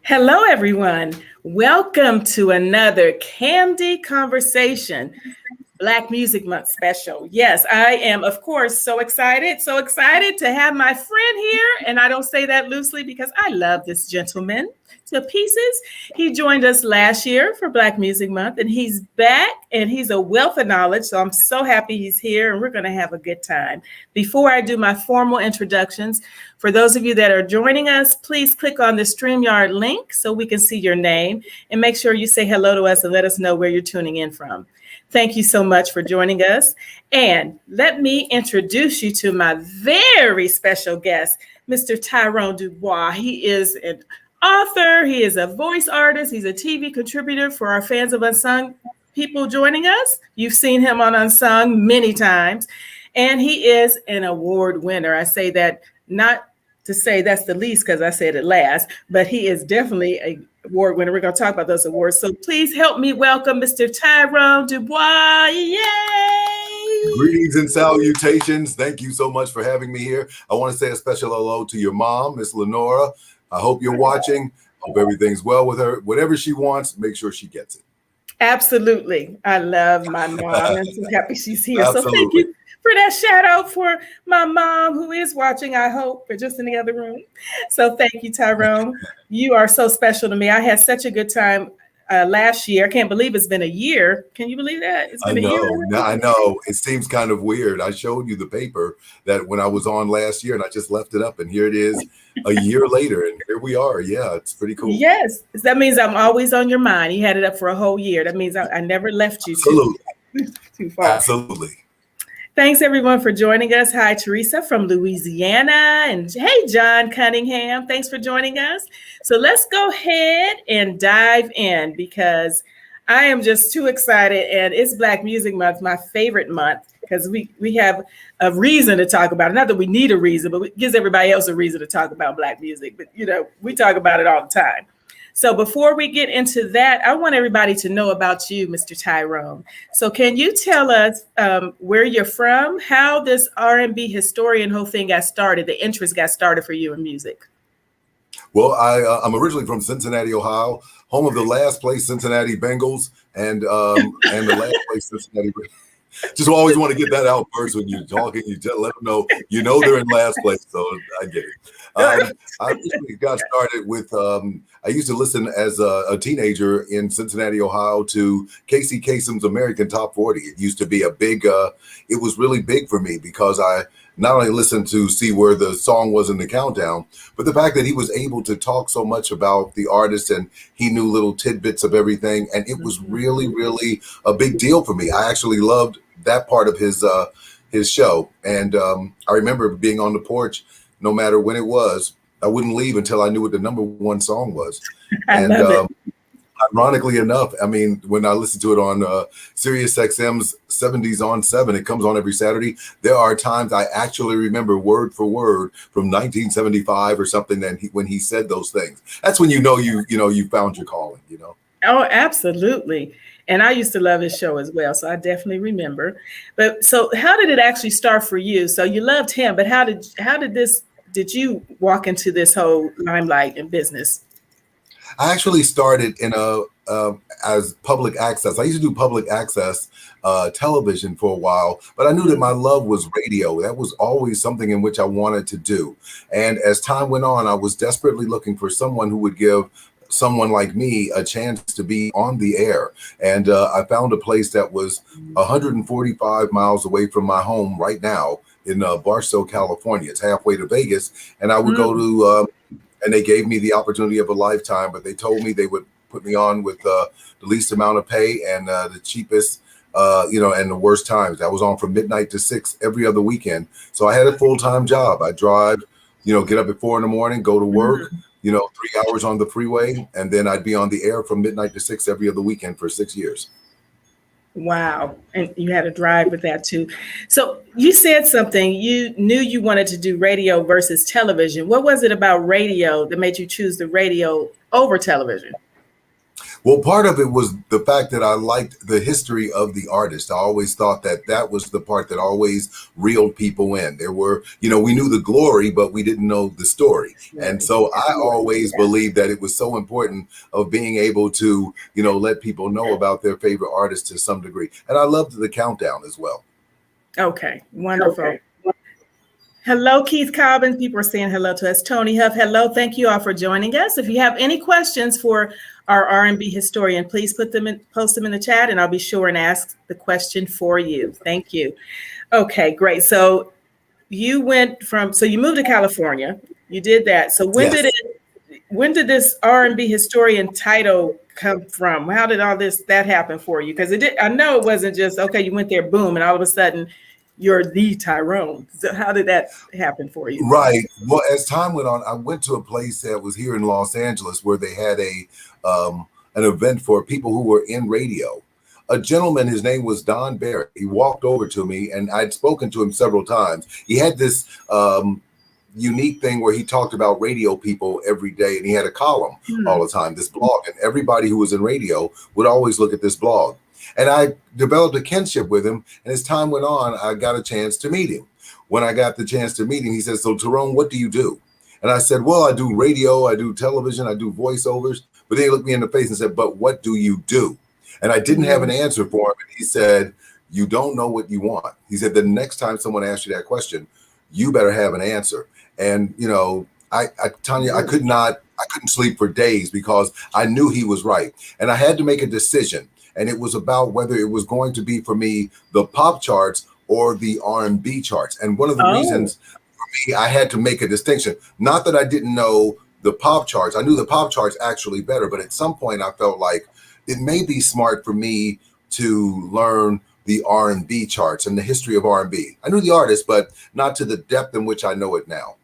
Hello, everyone. Welcome to another KAMDI Konversation, Black Music Month special. Yes, I am, of course, so excited to have my friend here. And I don't say that loosely because I love this gentleman to pieces. He joined us last year for Black Music Month, and he's back and he's a wealth of knowledge. So I'm so happy he's here and we're going to have a good time. Before I do my formal introductions, for those of you that are joining us, please click on the StreamYard link so we can see your name and make sure you say hello to us and let us know where you're tuning in from. Thank you so much for joining us. And let me introduce you to my very special guest, Mr. Tyrone Dubose. He is an author, he is a voice artist, he's a TV contributor for our fans of Unsung people joining us. You've seen him on Unsung many times, and he is an award winner. I say that not to say that's the least because I said it last, but he is definitely an award winner. We're going to talk about those awards. So please help me welcome Mr. Tyrone Dubose. Yay! Greetings and salutations. Thank you so much for having me here. I want to say a special hello to your mom, Miss Lenora. I hope you're watching. Hope everything's well with her. Whatever she wants, make sure she gets it. Absolutely. I love my mom. I'm so happy she's here. Absolutely. So thank you for that shout out for my mom who is watching, I hope, or just in the other room. So thank you, Tyrone. You are so special to me. I had such a good time last year. I can't believe it's been a year. Can you believe that? It's been a year. I know. It seems kind of weird. I showed you the paper that when I was on last year and I just left it up and here it is a year later and here we are. Yeah, it's pretty cool. Yes. That means I'm always on your mind. You had it up for a whole year. That means I never left you too far. Absolutely. Thanks, everyone, for joining us. Hi, Teresa from Louisiana. And hey, John Cunningham. Thanks for joining us. So let's go ahead and dive in because I am just too excited. And it's Black Music Month, my favorite month, because we have a reason to talk about it. Not that we need a reason, but it gives everybody else a reason to talk about Black music. But, we talk about it all the time. So before we get into that, I want everybody to know about you, Mr. Tyrone. So can you tell us where you're from, how this R&B historian whole thing got started, the interest got started for you in music? Well, I'm originally from Cincinnati, Ohio, home of the last place Cincinnati Bengals and the last place Cincinnati. Just always want to get that out first when you're talking. You just let them know, they're in last place. So I get it. I recently got started with, I used to listen as a teenager in Cincinnati, Ohio to Casey Kasem's American Top 40. It used to be a big, it was really big for me because I not only listened to see where the song was in the countdown, but the fact that he was able to talk so much about the artist and he knew little tidbits of everything. And it was really, really a big deal for me. I actually loved that part of his show. And I remember being on the porch, no matter when it was, I wouldn't leave until I knew what the number one song was. And ironically enough, I mean, when I listen to it on Sirius XM's 70s on 7, it comes on every Saturday. There are times I actually remember word for word from 1975 or something. And when he said those things, that's when you found your calling. Oh, absolutely. And I used to love his show as well. So I definitely remember. But so how did it actually start for you? So you loved him, but how did you walk into this whole limelight and business? I actually started in as public access. I used to do public access television for a while, but I knew that my love was radio. That was always something in which I wanted to do. And as time went on, I was desperately looking for someone who would give someone like me a chance to be on the air. And I found a place that was 145 miles away from my home right now in Barstow, California. It's halfway to Vegas. And I would go to, and they gave me the opportunity of a lifetime, but they told me they would put me on with the least amount of pay and the cheapest, and the worst times. I was on from midnight to 6 every other weekend. So I had a full-time job. I drive, get up at 4 a.m, go to work, 3 hours on the freeway, and then I'd be on the air from midnight to 6 every other weekend for 6 years. Wow. And you had to drive with that too. So you said something, you knew you wanted to do radio versus television. What was it about radio that made you choose the radio over television? Well, part of it was the fact that I liked the history of the artist. I always thought that that was the part that always reeled people in. There were, we knew the glory, but we didn't know the story. And so I always believed that it was so important of being able to, let people know about their favorite artist to some degree. And I loved the countdown as well. Okay, wonderful. Okay. Hello, Keith Cobbins. People are saying hello to us. Tony Huff, hello. Thank you all for joining us. If you have any questions for our R&B historian, please post them in the chat, and I'll be sure and ask the question for you. Thank you. Okay, great. So you moved to California. You did that. So when did this R&B historian title come from? How did all that happen for you? Because I know it wasn't just, okay, you went there, boom, and all of a sudden you're the Tyrone. So how did that happen for you? Right. Well, as time went on, I went to a place that was here in Los Angeles where they had an event for people who were in radio. A gentleman, his name was Don Barrett. He walked over to me, and I'd spoken to him several times. He had this unique thing where he talked about radio people every day, and he had a column all the time, this blog, and everybody who was in radio would always look at this blog. And I developed a kinship with him, and as time went on, I got a chance to meet him. When I got the chance to meet him, he said, "So Tyrone, what do you do?" And I said, "Well, I do radio, I do television, I do voiceovers." But then he looked me in the face and said, "But what do you do?" And I didn't have an answer for him. And he said, "You don't know what you want." He said, "The next time someone asks you that question, you better have an answer." And, Tanya, I couldn't sleep for days because I knew he was right. And I had to make a decision. And it was about whether it was going to be for me the pop charts or the R&B charts. And one of the reasons for me, I had to make a distinction. Not that I didn't know the pop charts. I knew the pop charts actually better. But at some point, I felt like it may be smart for me to learn the R&B charts and the history of R&B. I knew the artist, but not to the depth in which I know it now.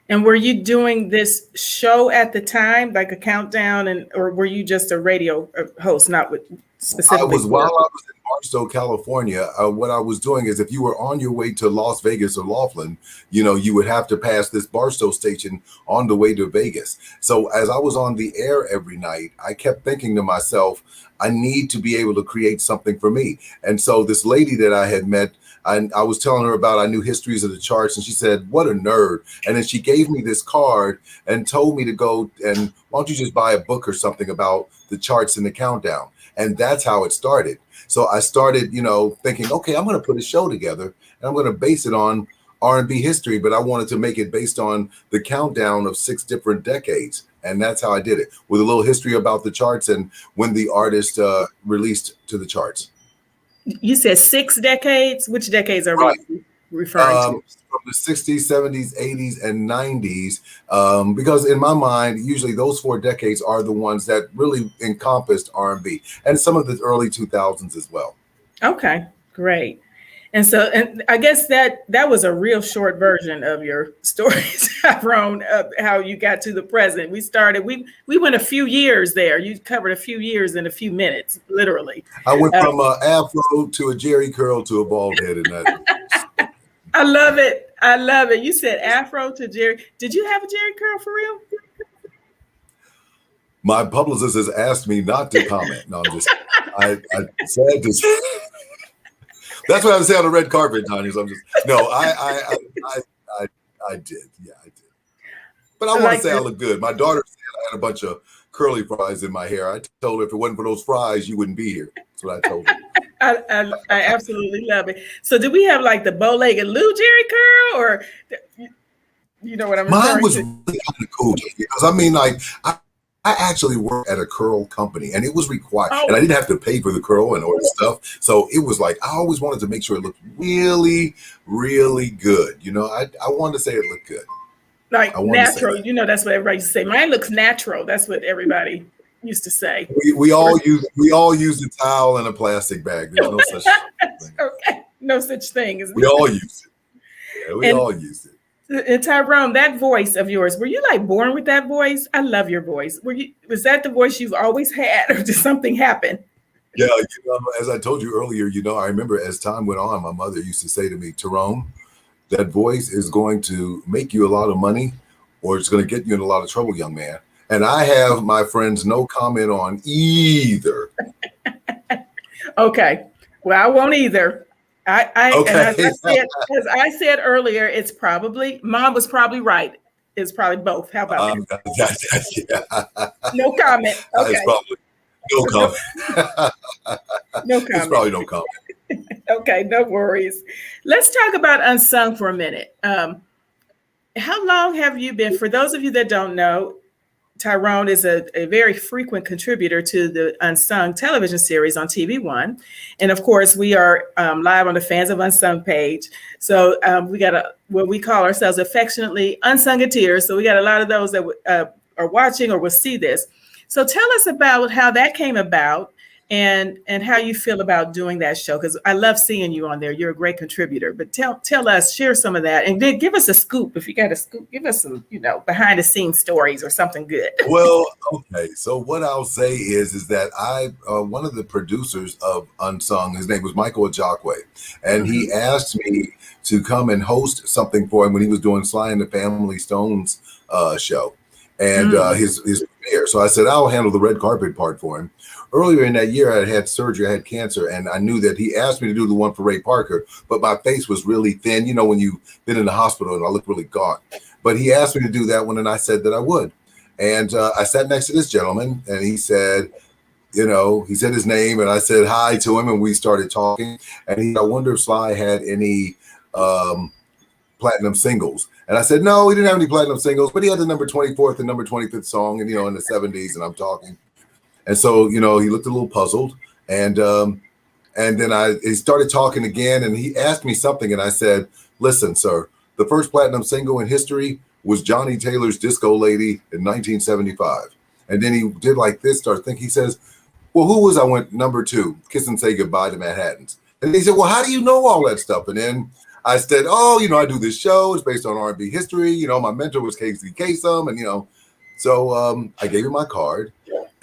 And were you doing this show at the time, like a countdown, or were you just a radio host, not with specifically? While I was in Barstow, California, what I was doing is if you were on your way to Las Vegas or Laughlin, you would have to pass this Barstow station on the way to Vegas. So as I was on the air every night, I kept thinking to myself, I need to be able to create something for me. And so this lady that I had met, I was telling her about, I knew histories of the charts, and she said, "What a nerd." And then she gave me this card and told me to go and why don't you just buy a book or something about the charts and the countdown. And that's how it started. So I started, thinking, okay, I'm going to put a show together and I'm going to base it on R&B history, but I wanted to make it based on the countdown of 6 different decades. And that's how I did it, with a little history about the charts and when the artist released to the charts. You said 6 decades? Which decades are we referring to? From the 60s, 70s, 80s, and 90s, because in my mind, usually those 4 decades are the ones that really encompassed R&B, and some of the early 2000s as well. Okay, great. And I guess that was a real short version of your story, Tyrone, of how you got to the present. We went a few years there. You covered a few years in a few minutes, literally. I went from an afro to a Jerry curl to a bald head. I love it. I love it. You said afro to Jerry. Did you have a Jerry curl for real? My publicist has asked me not to comment. No, I'm just, I said this. That's what I would say on the red carpet, Tanya. So I'm just, no, I did. Yeah, I did. But I want to say I look good. My daughter said I had a bunch of curly fries in my hair. I told her if it wasn't for those fries, you wouldn't be here. That's what I told her. I absolutely love it. So did we have like the bow-legged Lou Jerry curl, or you know what I'm referring to? Mine was really kind of cool because I actually worked at a curl company, and it was required, and I didn't have to pay for the curl and all the stuff. So it was like, I always wanted to make sure it looked really, really good. I wanted to say it looked good. Like natural, that's what everybody used to say. Mine looks natural. That's what everybody used to say. We all use a towel and a plastic bag. There's no such thing. Okay, no such thing. We all use it. Yeah, we all use it. And Tyrone, that voice of yours, were you like born with that voice? I love your voice. Was that the voice you've always had, or did something happen? Yeah, as I told you earlier, I remember as time went on, my mother used to say to me, "Tyrone, that voice is going to make you a lot of money, or it's going to get you in a lot of trouble, young man." And I have, my friends, no comment on either. Okay. Well, I won't either. Okay. And as I said earlier, it's probably, Mom was probably right. It's probably both. How about that? Yeah. No comment. Okay. It's probably no comment. No comment. It's probably no comment. Okay, no worries. Let's talk about Unsung for a minute. How long have you been, for those of you that don't know, Tyrone is a very frequent contributor to the Unsung television series on TV1. And of course, we are live on the Fans of Unsung page. So we got what we call ourselves affectionately Unsungeteers. So we got a lot of those that are watching or will see this. So tell us about how that came about and how you feel about doing that show, because I love seeing you on there. You're a great contributor. But tell us, share some of that, and then give us a scoop. If you got a scoop, give us some, behind the scenes stories or something good. Well, okay. So what I'll say is that I one of the producers of Unsung, his name was Michael Ajakwe, and he asked me to come and host something for him when he was doing Sly and the Family Stones show, and his premiere. So I said I'll handle the red carpet part for him. Earlier in that year, I had surgery, I had cancer, and I knew that he asked me to do the one for Ray Parker, but my face was really thin, when you've been in the hospital and I look really gaunt. But he asked me to do that one, and I said that I would. And I sat next to this gentleman, and he said, he said his name, and I said hi to him, and we started talking. And I wonder if Sly had any platinum singles. And I said, no, he didn't have any platinum singles, but he had the number 24th and number 25th song, and, in the 70s, and I'm talking. And so, he looked a little puzzled, and then he started talking again, and he asked me something, and I said, listen, sir, the first platinum single in history was Johnny Taylor's Disco Lady in 1975. And then he did like this, started thinking, he says, well, who was I went number 2, Kiss and Say Goodbye to Manhattans? And he said, well, how do you know all that stuff? And then I said, I do this show, it's based on R&B history, my mentor was Casey Kasem, and so I gave him my card.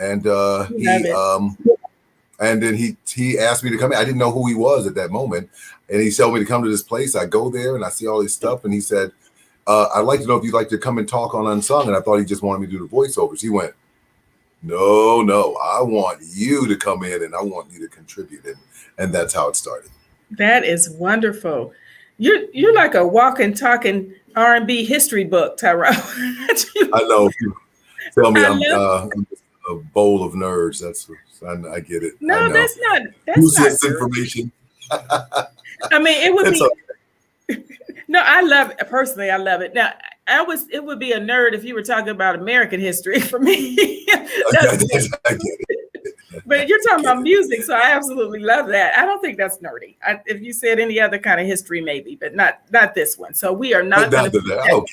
And and then he asked me to come in. I didn't know who he was at that moment. And he told me to come to this place. I go there and I see all this stuff. And he said, I'd like to know if you'd like to come and talk on Unsung. And I thought he just wanted me to do the voiceovers. He went, no, I want you to come in and I want you to contribute. And that's how it started. That is wonderful. You're like a walking, talking R&B history book, Tyrone. I know. Tell me I'm a bowl of nerds. I get it. No, that's not. That's not information. I mean, it would be. Okay. No, I love it. Personally, I love it. Now, it would be a nerd if you were talking about American history for me. I get it. But you're talking about music, so I absolutely love that. I don't think that's nerdy. If you said any other kind of history, maybe, but not this one. So we are not going to. Okay.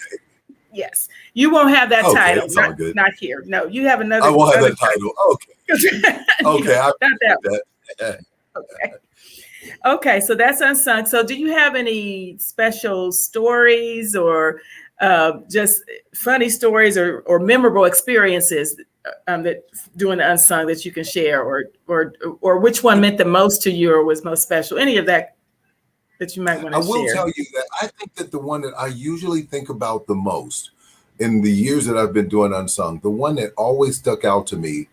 Yes, you won't have that title. Not here. No, you have another. I won't have that title. Okay. Not that one. Okay. So that's Unsung. So do you have any special stories or just funny stories or memorable experiences that doing the Unsung that you can share, or which one meant the most to you or was most special? Any of that you might want to share. I will tell you that I think that the one that I usually think about the most in the years that I've been doing Unsung, the one that always stuck out to me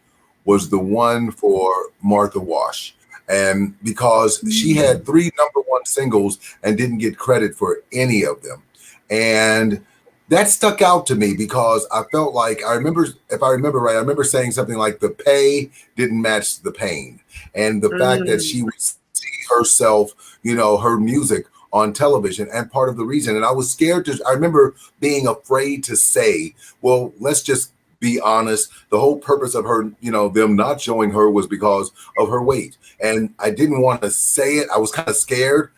was the one for Martha Wash. And because she had 3 #1 singles and didn't get credit for any of them. And that stuck out to me because I felt like, if I remember right, I remember saying something like the pay didn't match the pain. And the fact that she would see herself, her music on television, and part of the reason, and I was scared I remember being afraid to say, well, let's just be honest. The whole purpose of her, them not showing her was because of her weight. And I didn't want to say it. I was kind of scared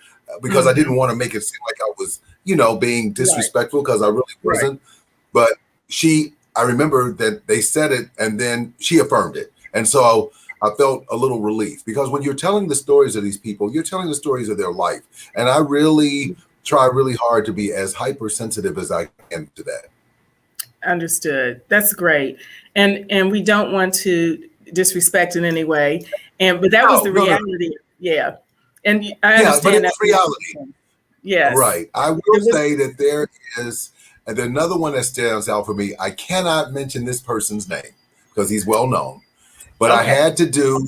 because I didn't want to make it seem like I was, being disrespectful, because I really wasn't. But I remember that they said it and then she affirmed it. And so I felt a little relief, because when you're telling the stories of these people, you're telling the stories of their life. And I really try really hard to be as hypersensitive as I can to that. Understood. That's great. And we don't want to disrespect in any way. But that was the reality. No. Yeah. And I understand but it's reality. Yes. Right. I will say that there is And then another one that stands out for me, I cannot mention this person's name because he's well known, but I had to do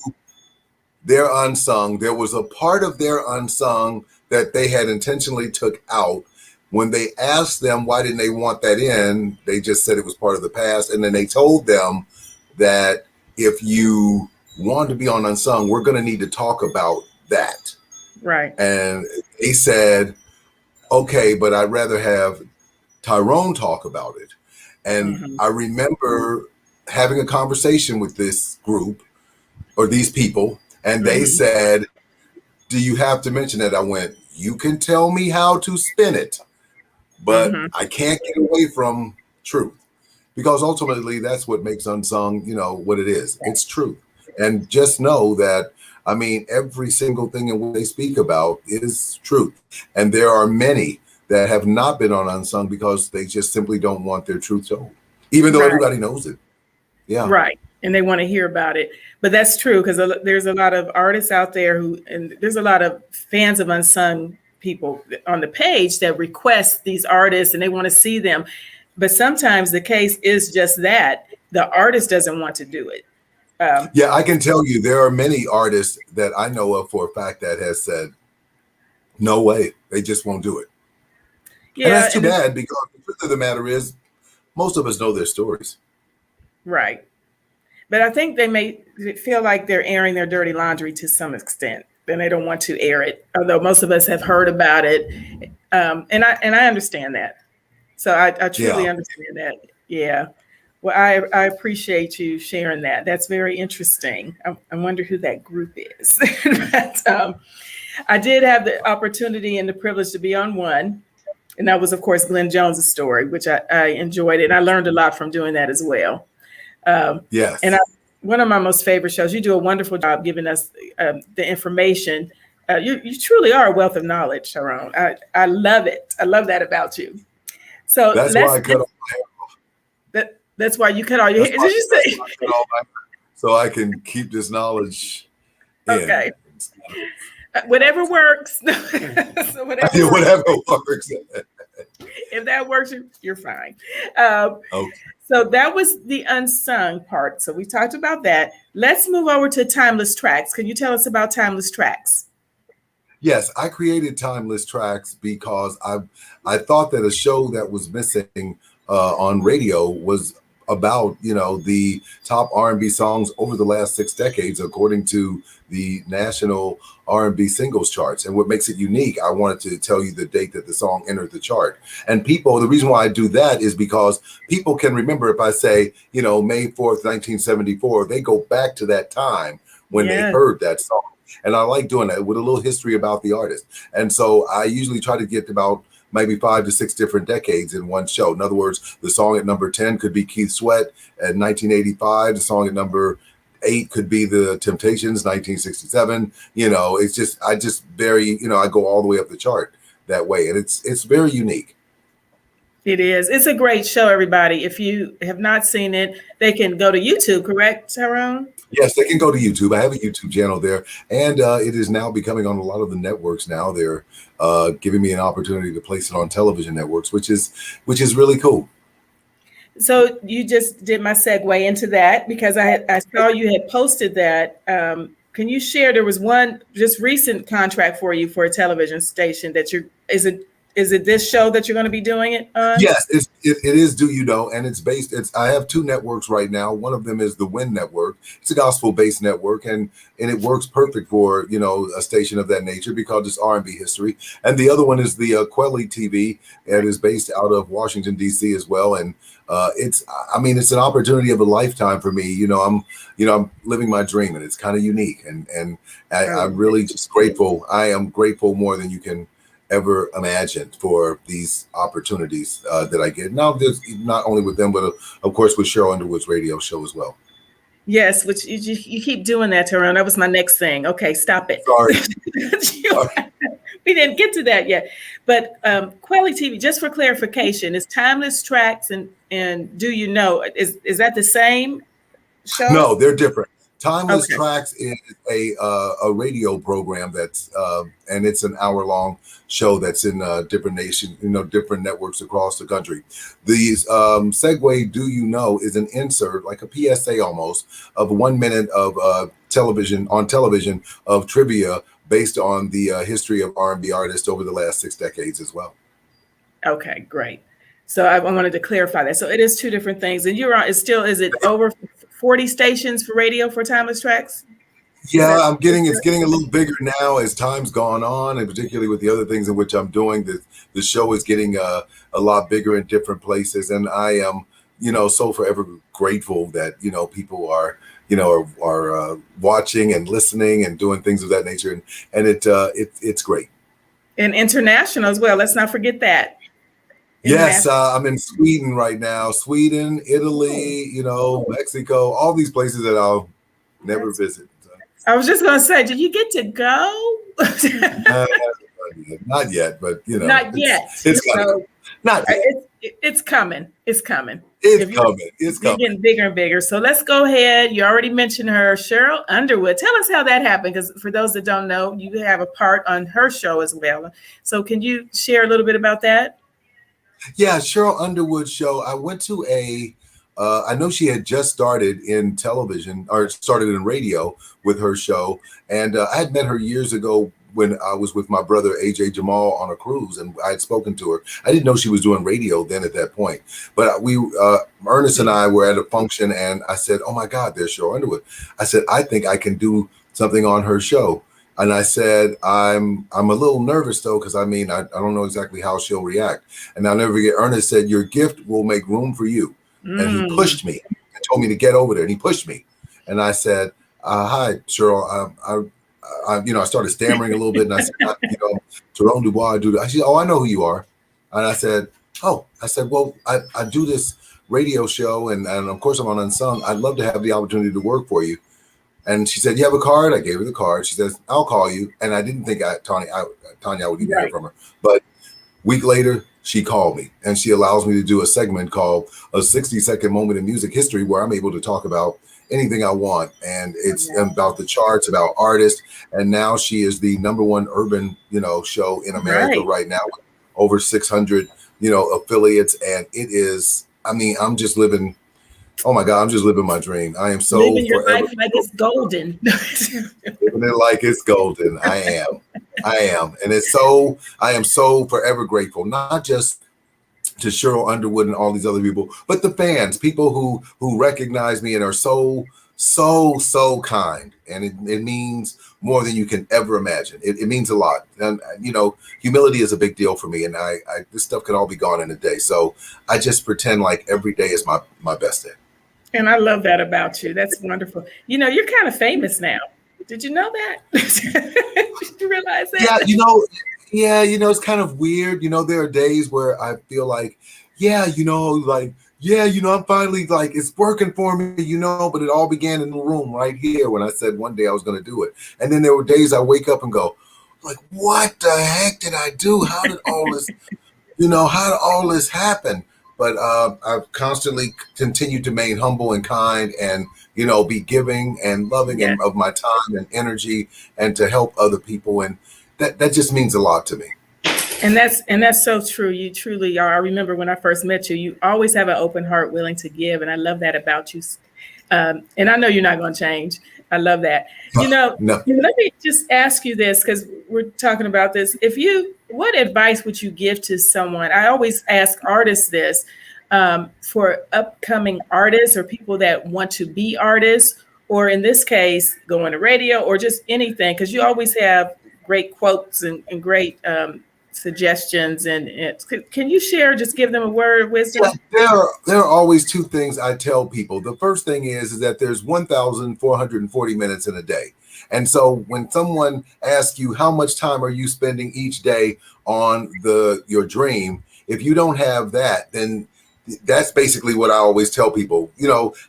their Unsung. There was a part of their Unsung that they had intentionally took out. When they asked them why didn't they want that in, they just said it was part of the past. And then they told them that if you want to be on Unsung, we're going to need to talk about that. Right. And they said, okay, but I'd rather have Tyrone talk about it. And I remember having a conversation with this group or these people, and they said, do you have to mention it? I went, you can tell me how to spin it, but I can't get away from truth, because ultimately that's what makes Unsung, what it is. It's truth. And just know that, I mean, every single thing in what they speak about is truth. And there are many that have not been on Unsung because they just simply don't want their truth told, even though everybody knows it. Yeah. Right. And they want to hear about it. But that's true, because there's a lot of artists out there and there's a lot of fans of Unsung people on the page that request these artists and they want to see them. But sometimes the case is just that the artist doesn't want to do it. Yeah, I can tell you there are many artists that I know of for a fact that has said, no way, they just won't do it. Yeah, and that's too bad, because the truth of the matter is most of us know their stories. Right. But I think they may feel like they're airing their dirty laundry to some extent, and they don't want to air it, although most of us have heard about it. And I understand that. So I truly understand that. Yeah. Well, I appreciate you sharing that. That's very interesting. I wonder who that group is. But, I did have the opportunity and the privilege to be on one. And that was, of course, Glenn Jones's story, which I enjoyed. And I learned a lot from doing that as well. Yes. And one of my most favorite shows. You do a wonderful job giving us the information. You truly are a wealth of knowledge, Tyrone. I love it. I love that about you. So that's why I cut off my hair. That's why you cut all your hair. Did you say? So I can keep this knowledge in. Okay. Whatever works. So whatever works. If that works, you're fine. Okay. So that was the Unsung part. So we talked about that. Let's move over to Timeless Tracks. Can you tell us about Timeless Tracks? Yes, I created Timeless Tracks because I thought that a show that was missing on radio was about, the top R&B songs over the last 6 decades, according to the national R&B singles charts. And what makes it unique, I wanted to tell you the date that the song entered the chart. And the reason why I do that is because people can remember, if I say, May 4th, 1974, they go back to that time when they heard that song. And I like doing that with a little history about the artist. And so I usually try to get about maybe 5 to 6 different decades in one show. In other words, the song at number 10 could be Keith Sweat at 1985. The song at number 8 could be The Temptations, 1967. I go all the way up the chart that way. And it's very unique. It is. It's a great show, everybody. If you have not seen it, they can go to YouTube, correct, Tyrone? Yes, they can go to YouTube. I have a YouTube channel there, and it is now becoming on a lot of the networks now. They're giving me an opportunity to place it on television networks, which is really cool. So you just did my segue into that, because I saw you had posted that. Can you share, there was one just recent contract for you for a television station that is it this show that you're going to be doing it on? Yes, it is Do You Know, and I have 2 networks right now. One of them is the Win Network. It's a gospel-based network, and it works perfect for, a station of that nature because it's R&B history. And the other one is the Quelly TV, and is based out of Washington, D.C. as well. And it's an opportunity of a lifetime for me. I'm living my dream, and it's kind of unique. And I'm really just grateful. I am grateful more than you can ever imagined for these opportunities that I get. Now, there's not only with them, but of course with Cheryl Underwood's radio show as well. Yes, which you keep doing that, Tyrone. That was my next thing. Okay, stop it. Sorry. We didn't get to that yet. But Quelly TV, just for clarification, is Timeless Tracks and Do You Know, is that the same show? No, they're different. Timeless Okay. Tracks is a radio program that's and it's an hour-long show that's in different nations, different networks across the country. The segue, Do You Know, is an insert, like a PSA almost, of 1 minute of television of trivia based on the history of R&B artists over the last 6 decades as well. Okay, great. So I wanted to clarify that. So it is two different things. And you're on, is it over 40 stations for radio for Timeless Tracks? Yeah, it's getting a little bigger now as time's gone on, and particularly with the other things in which I'm doing. The show is getting a lot bigger in different places, and I am, so forever grateful that people are watching and listening and doing things of that nature, and it's great. And international as well. Let's not forget that. Yes, I'm in Sweden right now. Sweden, Italy, Mexico, all these places that I'll never visit. I was just going to say, did you get to go? Not yet, but not yet. It's coming. Not yet. It's coming. It's coming. It's coming. It's coming. Getting bigger and bigger. So let's go ahead. You already mentioned her, Cheryl Underwood. Tell us how that happened, because for those that don't know, you have a part on her show as well. So can you share a little bit about that? Yeah, Cheryl Underwood show. I went to I know she had just started in television or started in radio with her show. And I had met her years ago when I was with my brother, AJ Jamal, on a cruise, and I had spoken to her. I didn't know she was doing radio then at that point. But Ernest and I were at a function, and I said, oh my God, there's Cheryl Underwood. I said, I think I can do something on her show. And I said, I'm a little nervous though, because I don't know exactly how she'll react. And I'll never forget, Ernest said, your gift will make room for you. And he pushed me and told me to get over there, and he pushed me. And I said, hi, Cheryl. I started stammering a little bit, and I said, Tyrone Dubose, I do that. She said, oh, I know who you are. And I said, well, I do this radio show, and of course I'm on Unsung. I'd love to have the opportunity to work for you. And she said, you have a card? I gave her the card. She says, I'll call you. And I didn't think Tanya would even hear from her. But a week later, she called me, and she allows me to do a segment called A 60-Second Moment in Music History, where I'm able to talk about anything I want. And it's about the charts, about artists. And now she is the #1 urban, show in America right now, with over 600, affiliates. And it is, I'm just living. Oh my God, I'm just living my dream. I am so living your life like it's golden. Living it like it's golden. I am. And I am so forever grateful, not just to Cheryl Underwood and all these other people, but the fans, people who recognize me and are so kind. And it means more than you can ever imagine. It means a lot. And, humility is a big deal for me. And this stuff could all be gone in a day. So I just pretend like every day is my best day. And I love that about you. That's wonderful. You're kind of famous now. Did you know that? Did you realize that? Yeah, it's kind of weird. There are days where I feel like, I'm finally it's working for me, but it all began in the room right here when I said one day I was going to do it. And then there were days I wake up and go, like, what the heck did I do? How did all this happen? But I've constantly continued to remain humble and kind and, be giving and loving and of my time and energy and to help other people. And that just means a lot to me. And that's so true. You truly are. I remember when I first met you, you always have an open heart, willing to give. And I love that about you. And I know you're not going to change. I love that. No. Let me just ask you this, because we're talking about this. What advice would you give to someone? I always ask artists this, for upcoming artists or people that want to be artists, or in this case, going to radio or just anything, because you always have great quotes and great suggestions. And can you share, just give them a word of wisdom? Yeah, there are always two things I tell people. The first thing is that there's 1,440 minutes in a day. And so when someone asks you how much time are you spending each day on your dream, if you don't have that, then that's basically what I always tell people.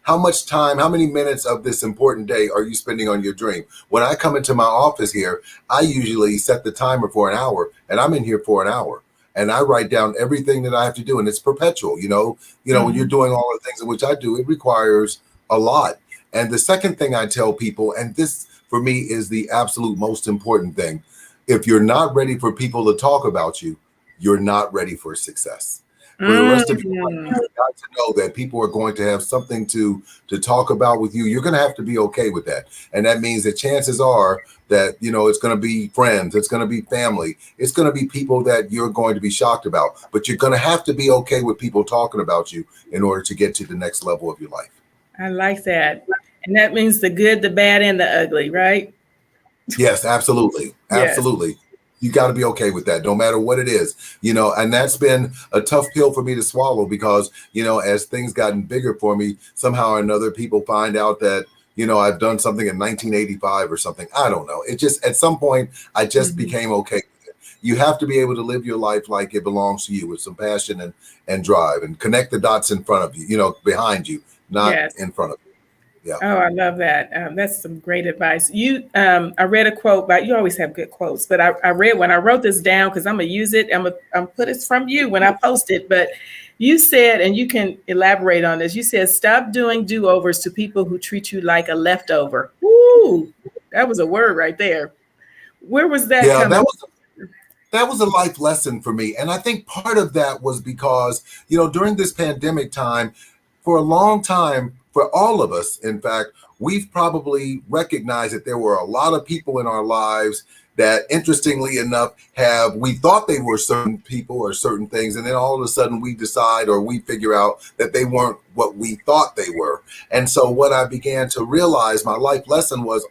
How much time, how many minutes of this important day are you spending on your dream? When I come into my office here, I usually set the timer for an hour, and I'm in here for an hour. And I write down everything that I have to do, and it's perpetual. When you're doing all the things in which I do, it requires a lot. And the second thing I tell people, and this for me is the absolute most important thing, if you're not ready for people to talk about you, you're not ready for success. For the rest of your life, you've got to know that people are going to have something to talk about with you. You're going to have to be okay with that. And that means that chances are that, it's going to be friends, it's going to be family, it's going to be people that you're going to be shocked about. But you're going to have to be okay with people talking about you in order to get to the next level of your life. I like that. And that means the good, the bad, and the ugly, right? Yes, absolutely. Yes. Absolutely. You got to be okay with that, no matter what it is, and that's been a tough pill for me to swallow because, as things gotten bigger for me, somehow or another, people find out that, I've done something in 1985 or something. I don't know. It just, at some point, I just became okay with it. You have to be able to live your life like it belongs to you with some passion and drive and connect the dots in front of you, behind you, not in front of you. Yeah. Oh, I love that. That's some great advice. I read a quote, but you always have good quotes. But I read when I wrote this down because I'm gonna use it. I'm put it from you when I post it. But you said, and you can elaborate on this. You said, "Stop doing do-overs to people who treat you like a leftover." Woo, that was a word right there. Where was that coming? That was a life lesson for me, and I think part of that was because during this pandemic time, for a long time. For all of us, in fact, we've probably recognized that there were a lot of people in our lives that, interestingly enough, we thought they were certain people or certain things, and then all of a sudden we decide or we figure out that they weren't what we thought they were. And so what I began to realize, my life lesson was,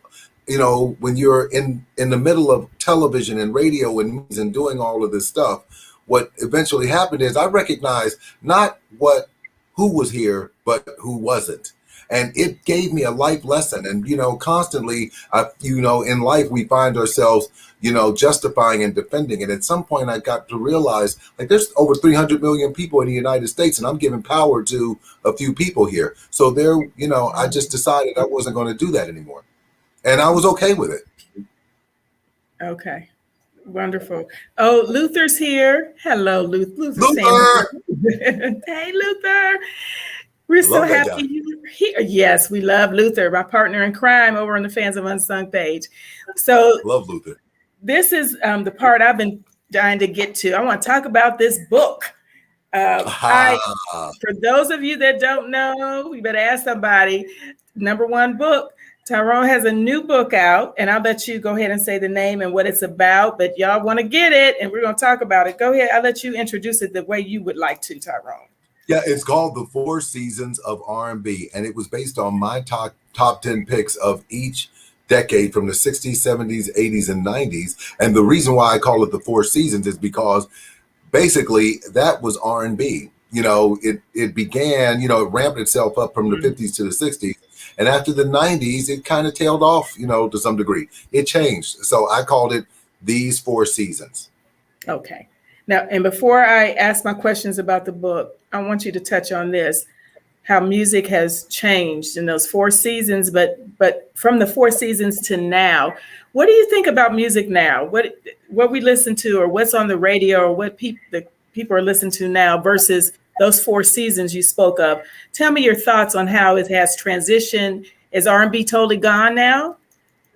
when you're in the middle of television and radio and doing all of this stuff, what eventually happened is I recognized not who was here, but who wasn't. And it gave me a life lesson. And, constantly, in life, we find ourselves, justifying and defending. And at some point, I got to realize, there's over 300 million people in the United States, and I'm giving power to a few people here. So I just decided I wasn't going to do that anymore. And I was okay with it. Okay. Wonderful. Oh, Luther's here. Hello, Luther. Hey, Luther. We're so happy you're here. Yes, we love Luther, my partner in crime over on the Fans of Unsung page. So love Luther. This is the part I've been dying to get to. I want to talk about this book. For those of you that don't know, you better ask somebody. Number one book. Tyrone has a new book out, and I'll let you go ahead and say the name and what it's about, but y'all want to get it, and we're going to talk about it. Go ahead. I'll let you introduce it the way you would like to, Tyrone. Yeah, it's called The 4 Seasons of R&B, and it was based on my top 10 picks of each decade from the 60s, 70s, 80s, and 90s. And the reason why I call it The 4 Seasons is because basically that was R&B. It began, it ramped itself up from the 50s to the 60s. And after the 90s, it kind of tailed off, to some degree. It changed. So I called it These 4 Seasons. Okay. Now, and before I ask my questions about the book, I want you to touch on this, how music has changed in those 4 seasons, but from the 4 seasons to now. What do you think about music now? What we listen to, or what's on the radio, or what the people are listening to now versus those 4 seasons you spoke of? Tell me your thoughts on how it has transitioned. Is R&B totally gone now?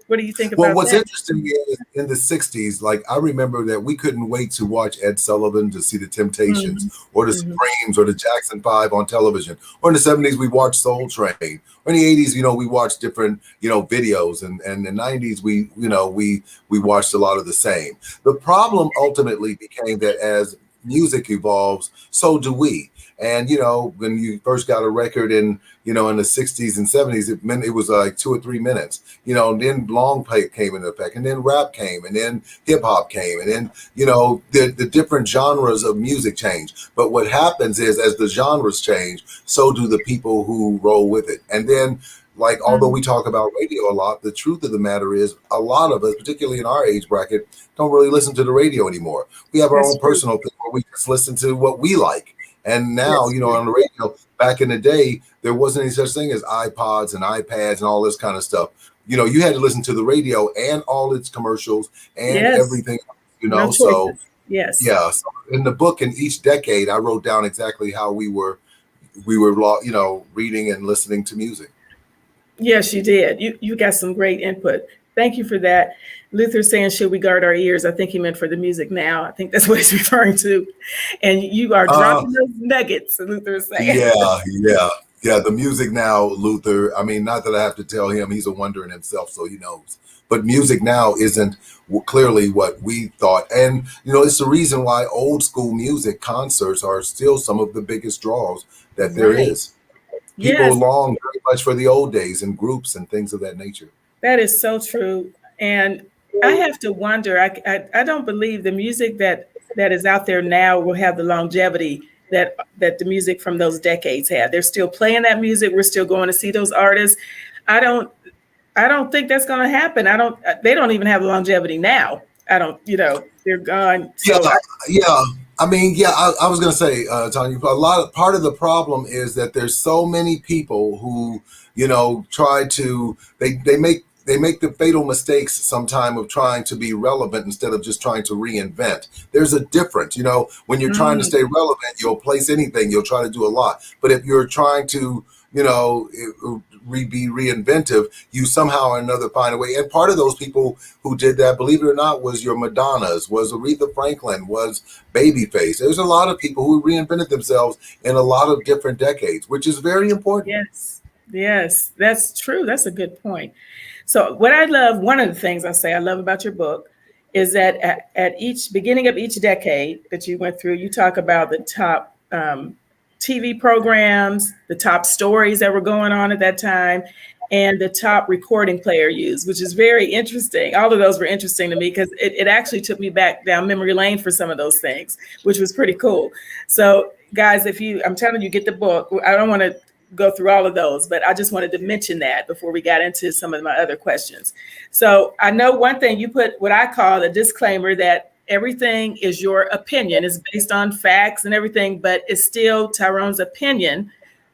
What do you think about that? Well, what's interesting is in the 60s, I remember that we couldn't wait to watch Ed Sullivan, to see the Temptations or the Supremes or the Jackson 5 on television. Or in the 70s, we watched Soul Train. Or in the 80s, we watched different, videos. And in the 90s, we watched a lot of the same. The problem ultimately became that as music evolves, so do we. And, when you first got a record in the 60s and 70s, it meant it was like 2 or 3 minutes, and then long play came into effect, and then rap came, and then hip hop came, and then, the different genres of music change. But what happens is, as the genres change, so do the people who roll with it. And then, although we talk about radio a lot, the truth of the matter is a lot of us, particularly in our age bracket, don't really listen to the radio anymore. We have our own personal thing where we just listen to what we like. And now, on the radio, back in the day, there wasn't any such thing as iPods and iPads and all this kind of stuff. You had to listen to the radio and all its commercials and everything, No so yes. Yeah. So in the book, in each decade, I wrote down exactly how we were, reading and listening to music. Yes, you did. You got some great input. Thank you for that. Luther saying, should we guard our ears? I think he meant for the music now. I think that's what he's referring to. And you are Uh, dropping those nuggets, Luther is saying. yeah. The music now, Luther. I mean, not that I have to tell him; he's a wonder in himself, so he knows. But music now isn't clearly what we thought, and it's the reason why old school music concerts are still some of the biggest draws that there Right. is. People Yes, long very much for the old days and groups and things of that nature. that is so true. And I have to wonder, I don't believe the music that is out there now will have the longevity that the music from those decades had. They're still playing that music. We're still going to see those artists. I don't I don't think that's going to happen. They don't even have longevity now. I don't, they're gone. So Yeah. I mean, I was going to say, Tanya, part of the problem is that there's so many people who, try to, they make the fatal mistakes sometime of trying to be relevant instead of just trying to reinvent. There's a difference, when you're trying to stay relevant, you'll place anything, you'll try to do a lot. But if you're trying to, be reinventive, you somehow or another find a way. And part of those people who did that, believe it or not, was your Madonnas, was Aretha Franklin, was Babyface. There's a lot of people who reinvented themselves in a lot of different decades, which is very important. Yes, that's true. That's a good point. So what I love, one of the things I love about your book is that at each beginning of each decade that you went through, you talk about the top TV programs, the top stories that were going on at that time, and the top recording player used, which is very interesting. All of those were interesting to me because it actually took me back down memory lane for some of those things, which was pretty cool. So guys, I'm telling you, get the book. I don't want to go through all of those, but I just wanted to mention that before we got into some of my other questions. So I know one thing, you put what I call a disclaimer that everything is your opinion. It's based on facts and everything, but it's still Tyrone's opinion,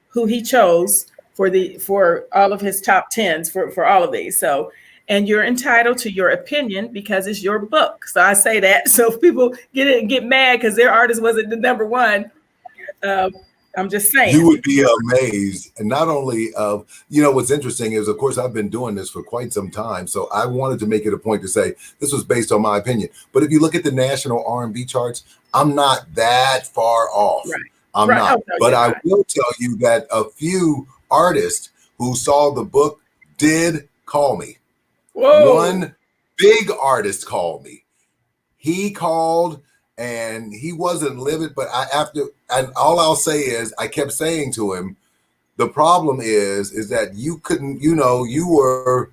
who he chose for all of his top tens for all of these. So, and you're entitled to your opinion because it's your book. So I say that. So if people get mad because their artist wasn't the number one, I'm just saying. You would be amazed. And not only what's interesting is, of course, I've been doing this for quite some time. So I wanted to make it a point to say this was based on my opinion. But if you look at the national R&B charts, I'm not that far off. Right. I'm not. But I will tell you that a few artists who saw the book did call me. Whoa. One big artist called me. He called. And he wasn't livid, but and all I'll say is I kept saying to him, the problem is that you couldn't, you were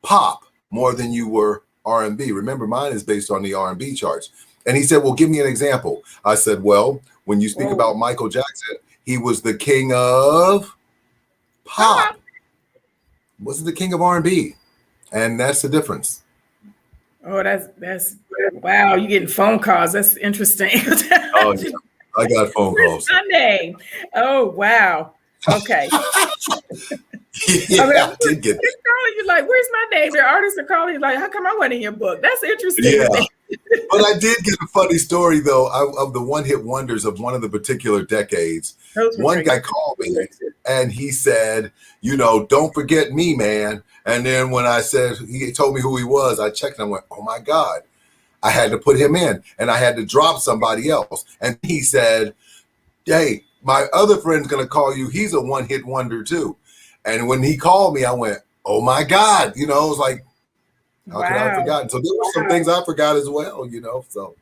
pop more than you were R&B. Remember, mine is based on the R&B charts. And he said, well, give me an example. I said, well, when you speak about Michael Jackson, he was the king of pop. Wasn't the king of R&B. And that's the difference. Oh, that's wow! You're getting phone calls. That's interesting. Oh, yeah. I got phone calls. My name. Oh, wow. Okay. I did get that. Calling you like, where's my name? Their artists are calling you like, how come I wasn't in your book? That's interesting. Yeah. But I did get a funny story though of the one-hit wonders of one of the particular decades. One guy called me and he said, don't forget me, man. And then when I said, he told me who he was, I checked and I went, oh my God. I had to put him in and I had to drop somebody else. And he said, hey, my other friend's going to call you. He's a one-hit wonder too. And when he called me, I went, oh my God. It was like, how could I have forgotten? So there were some things I forgot as well, so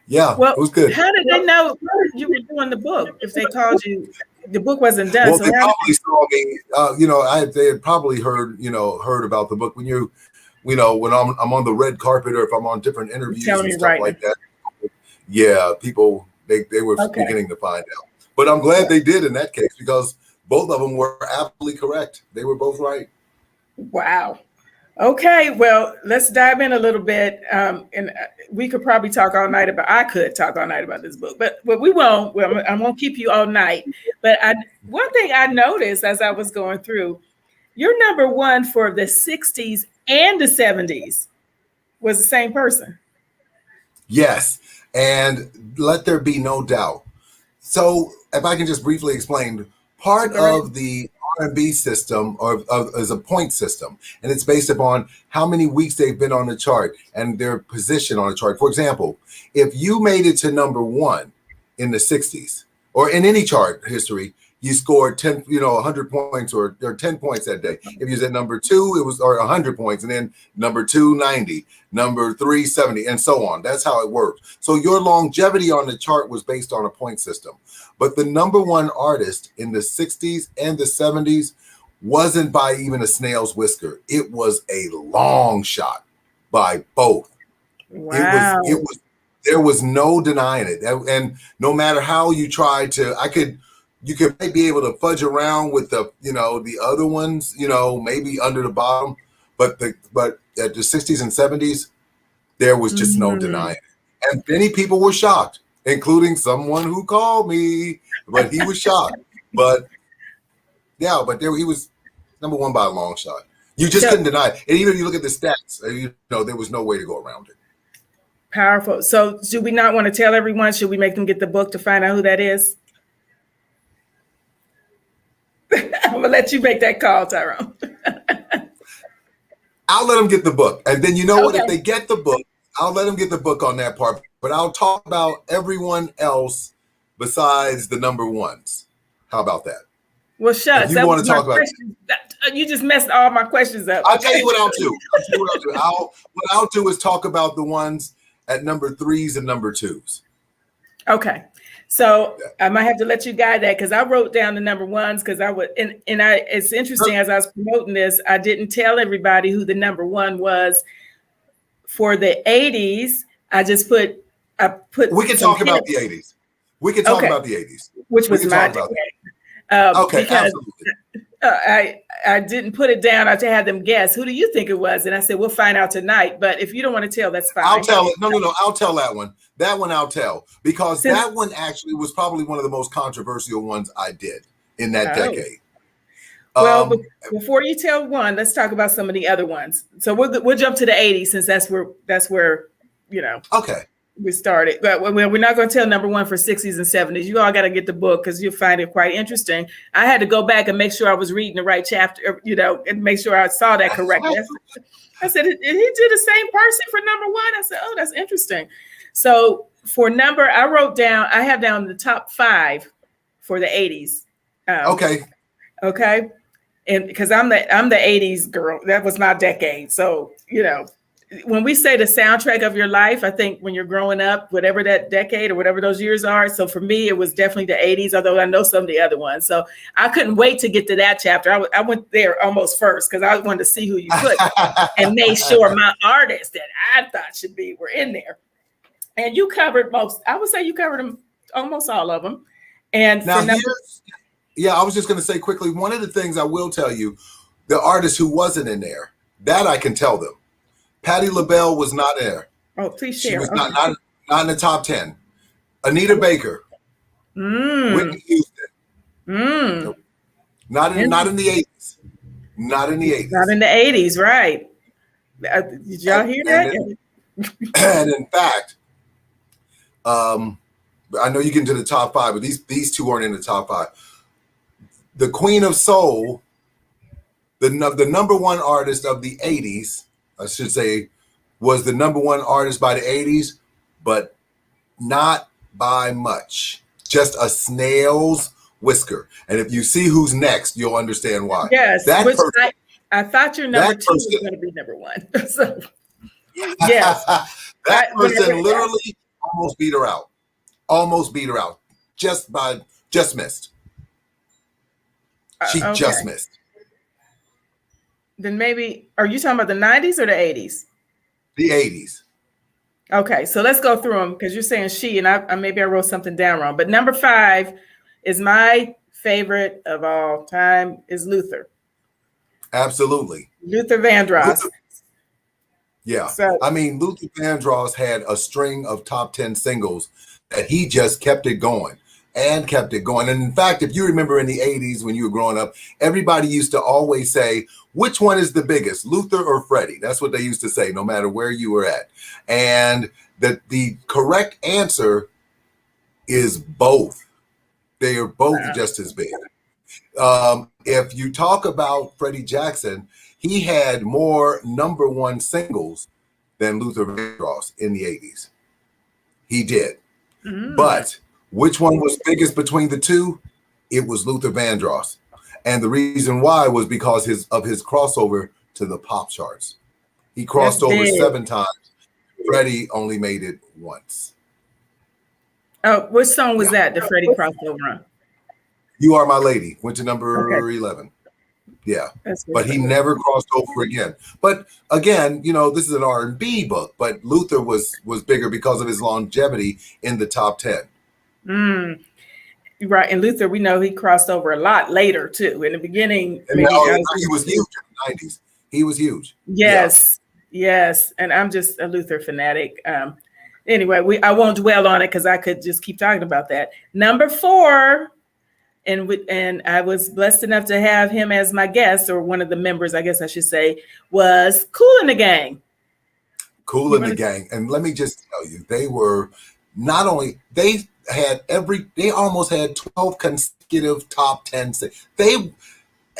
yeah, well, it was good. How did they know you were doing the book if they called you? The book wasn't done. Well, so they probably saw me, they had probably heard about the book when when I'm on the red carpet or if I'm on different interviews and stuff like that. Yeah, people, they were beginning to find out. But I'm glad they did in that case because both of them were absolutely correct. They were both right. Wow. Okay, well, let's dive in a little bit. And we could probably talk all night I could talk all night about this book, but we won't. I won't keep you all night. But one thing I noticed as I was going through, your number one for the 60s and the 70s was the same person. Yes, and let there be no doubt. So if I can just briefly explain, part of the R&B system is a point system, and it's based upon how many weeks they've been on the chart and their position on the chart. For example, if you made it to number 1 in the 60s or in any chart history, you scored 10, 100 points or 10 points that day. If you was at number 2, it was 100 points, and then number 2, 90, number 3, 70, and so on. That's how it worked. So your longevity on the chart was based on a point system. But the number 1 artist in the 60s and the 70s wasn't by even a snail's whisker. It was a long shot by both. Wow. It was there was no denying it. And no matter how you tried to, you could be able to fudge around with the other ones, maybe under the bottom, but at the 60s and 70s, there was just no denying it. And many people were shocked, including someone who called me, but he was shocked. But yeah, he was number 1 by a long shot. You just couldn't deny it. And even if you look at the stats, there was no way to go around it. Powerful. So do we not want to tell everyone? Should we make them get the book to find out who that is? I'm going to let you make that call, Tyrone. I'll let them get the book. And then what? If they get the book, I'll let them get the book on that part. But I'll talk about everyone else besides the number 1s. How about that? Well, shucks. You want to talk about you just messed all my questions up. I'll tell you what I'll do. What I'll do is talk about the ones at number 3s and number 2s. Okay. So I might have to let you guide that because I wrote down the number 1s because I would, it's interesting as I was promoting this, I didn't tell everybody who the number 1 was for the 80s. I put. We can talk about the 80s. We can talk about the 80s. Which was my decade. Okay, because absolutely. I didn't put it down. I had them guess. Who do you think it was? And I said, we'll find out tonight. But if you don't want to tell, that's fine. I'll tell it. No. I'll tell that one. That one I'll tell because that one actually was probably one of the most controversial ones I did in that decade. Well, before you tell one, let's talk about some of the other ones. So we'll jump to the 80s since that's where Okay. we started. But we're not going to tell number 1 for 60s and 70s. You all got to get the book because you'll find it quite interesting. I had to go back and make sure I was reading the right chapter, and make sure I saw that correctly. I said, he did the same person for number 1. I said, oh, that's interesting. So for number, I have down the top 5 for the 80s. Okay. And because I'm the 80s girl, that was my decade. So, when we say the soundtrack of your life, I think when you're growing up, whatever that decade or whatever those years are. So for me, it was definitely the 80s, although I know some of the other ones. So I couldn't wait to get to that chapter. I went there almost first because I wanted to see who you put and made sure my artists that I thought were in there. And you covered I would say you covered them, almost all of them. And now I was just going to say quickly, one of the things I will tell you, the artist who wasn't in there, that I can tell them. Patti LaBelle was not there. Oh, please share. She was not in the top 10. Anita Baker. Whitney Houston. Not in the 80s. Not in the 80s. Not in the 80s, right. Did y'all hear that? And in fact, I know you get into the top 5, but these two aren't in the top 5. The Queen of Soul, the number 1 artist of the 80s, I should say, was the number 1 artist by the 80s, but not by much. Just a snail's whisker. And if you see who's next, you'll understand why. Yes, I thought your number 2 was going to be number 1. So, yes. That person literally almost beat her out. Just missed. She just missed. Then maybe, are you talking about the 90s or the 80s? The 80s. Okay, so let's go through them because you're saying she, and I maybe I wrote something down wrong. But number 5 is my favorite of all time is Luther. Absolutely. Luther Vandross. Yeah. So, I mean, Luther Vandross had a string of top 10 singles that he just kept it going. And kept it going. And in fact, if you remember in the 80s when you were growing up, everybody used to always say, which one is the biggest, Luther or Freddie? That's what they used to say, no matter where you were at. And the correct answer is both. They are both just as big. if you talk about Freddie Jackson, he had more #1 singles than Luther Vandross in the 80s. He did. But which one was biggest between the two? It was Luther Vandross. And the reason why was because of his crossover to the pop charts. He crossed over 7 times. Freddie only made it once. Oh, what song was that? The Freddie crossover on? You Are My Lady went to number 11. Yeah, but he never crossed over again. But again, this is an R&B book, but Luther was bigger because of his longevity in the top 10. Right, and Luther, we know he crossed over a lot later too. In the beginning, he was huge in the 90s. He was huge. Yes, yes, and I'm just a Luther fanatic. Anyway, I won't dwell on it because I could just keep talking about that. Number 4. And I was blessed enough to have him as my guest, or one of the members, I guess I should say, was Kool and the Gang. Kool and the Gang. And let me just tell you, they were not only, they almost had 12 consecutive top 10. If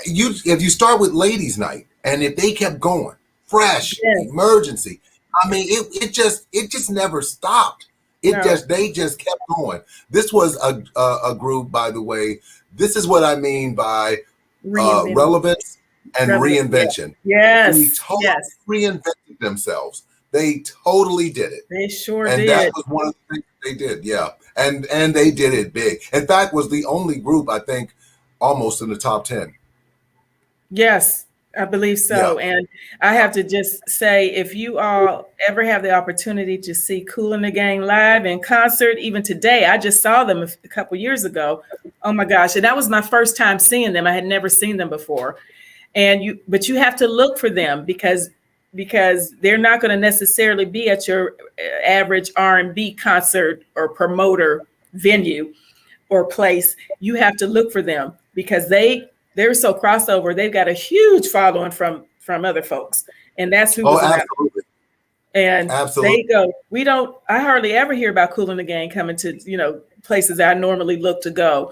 you start with Ladies Night, and if they kept going, Fresh, Emergency, I mean, it just never stopped. They just kept going. This was a group, by the way. This is what I mean by relevance and reinvention. Yes. They totally reinvented themselves. They totally did it. They sure did. And that was one of the things they did. Yeah. And they did it big. In fact, was the only group, I think, almost in the top 10. Yes. I believe so. Yeah. And I have to just say, if you all ever have the opportunity to see Kool and the Gang live in concert, even today, I just saw them a couple years ago. Oh my gosh. And that was my first time seeing them. I had never seen them before. But you have to look for them because they're not going to necessarily be at your average R&B concert or promoter venue or place. You have to look for them because they're so crossover. They've got a huge following from other folks, and that's who. Absolutely. And absolutely. They go. I hardly ever hear about Kool and the Gang coming to places that I normally look to go.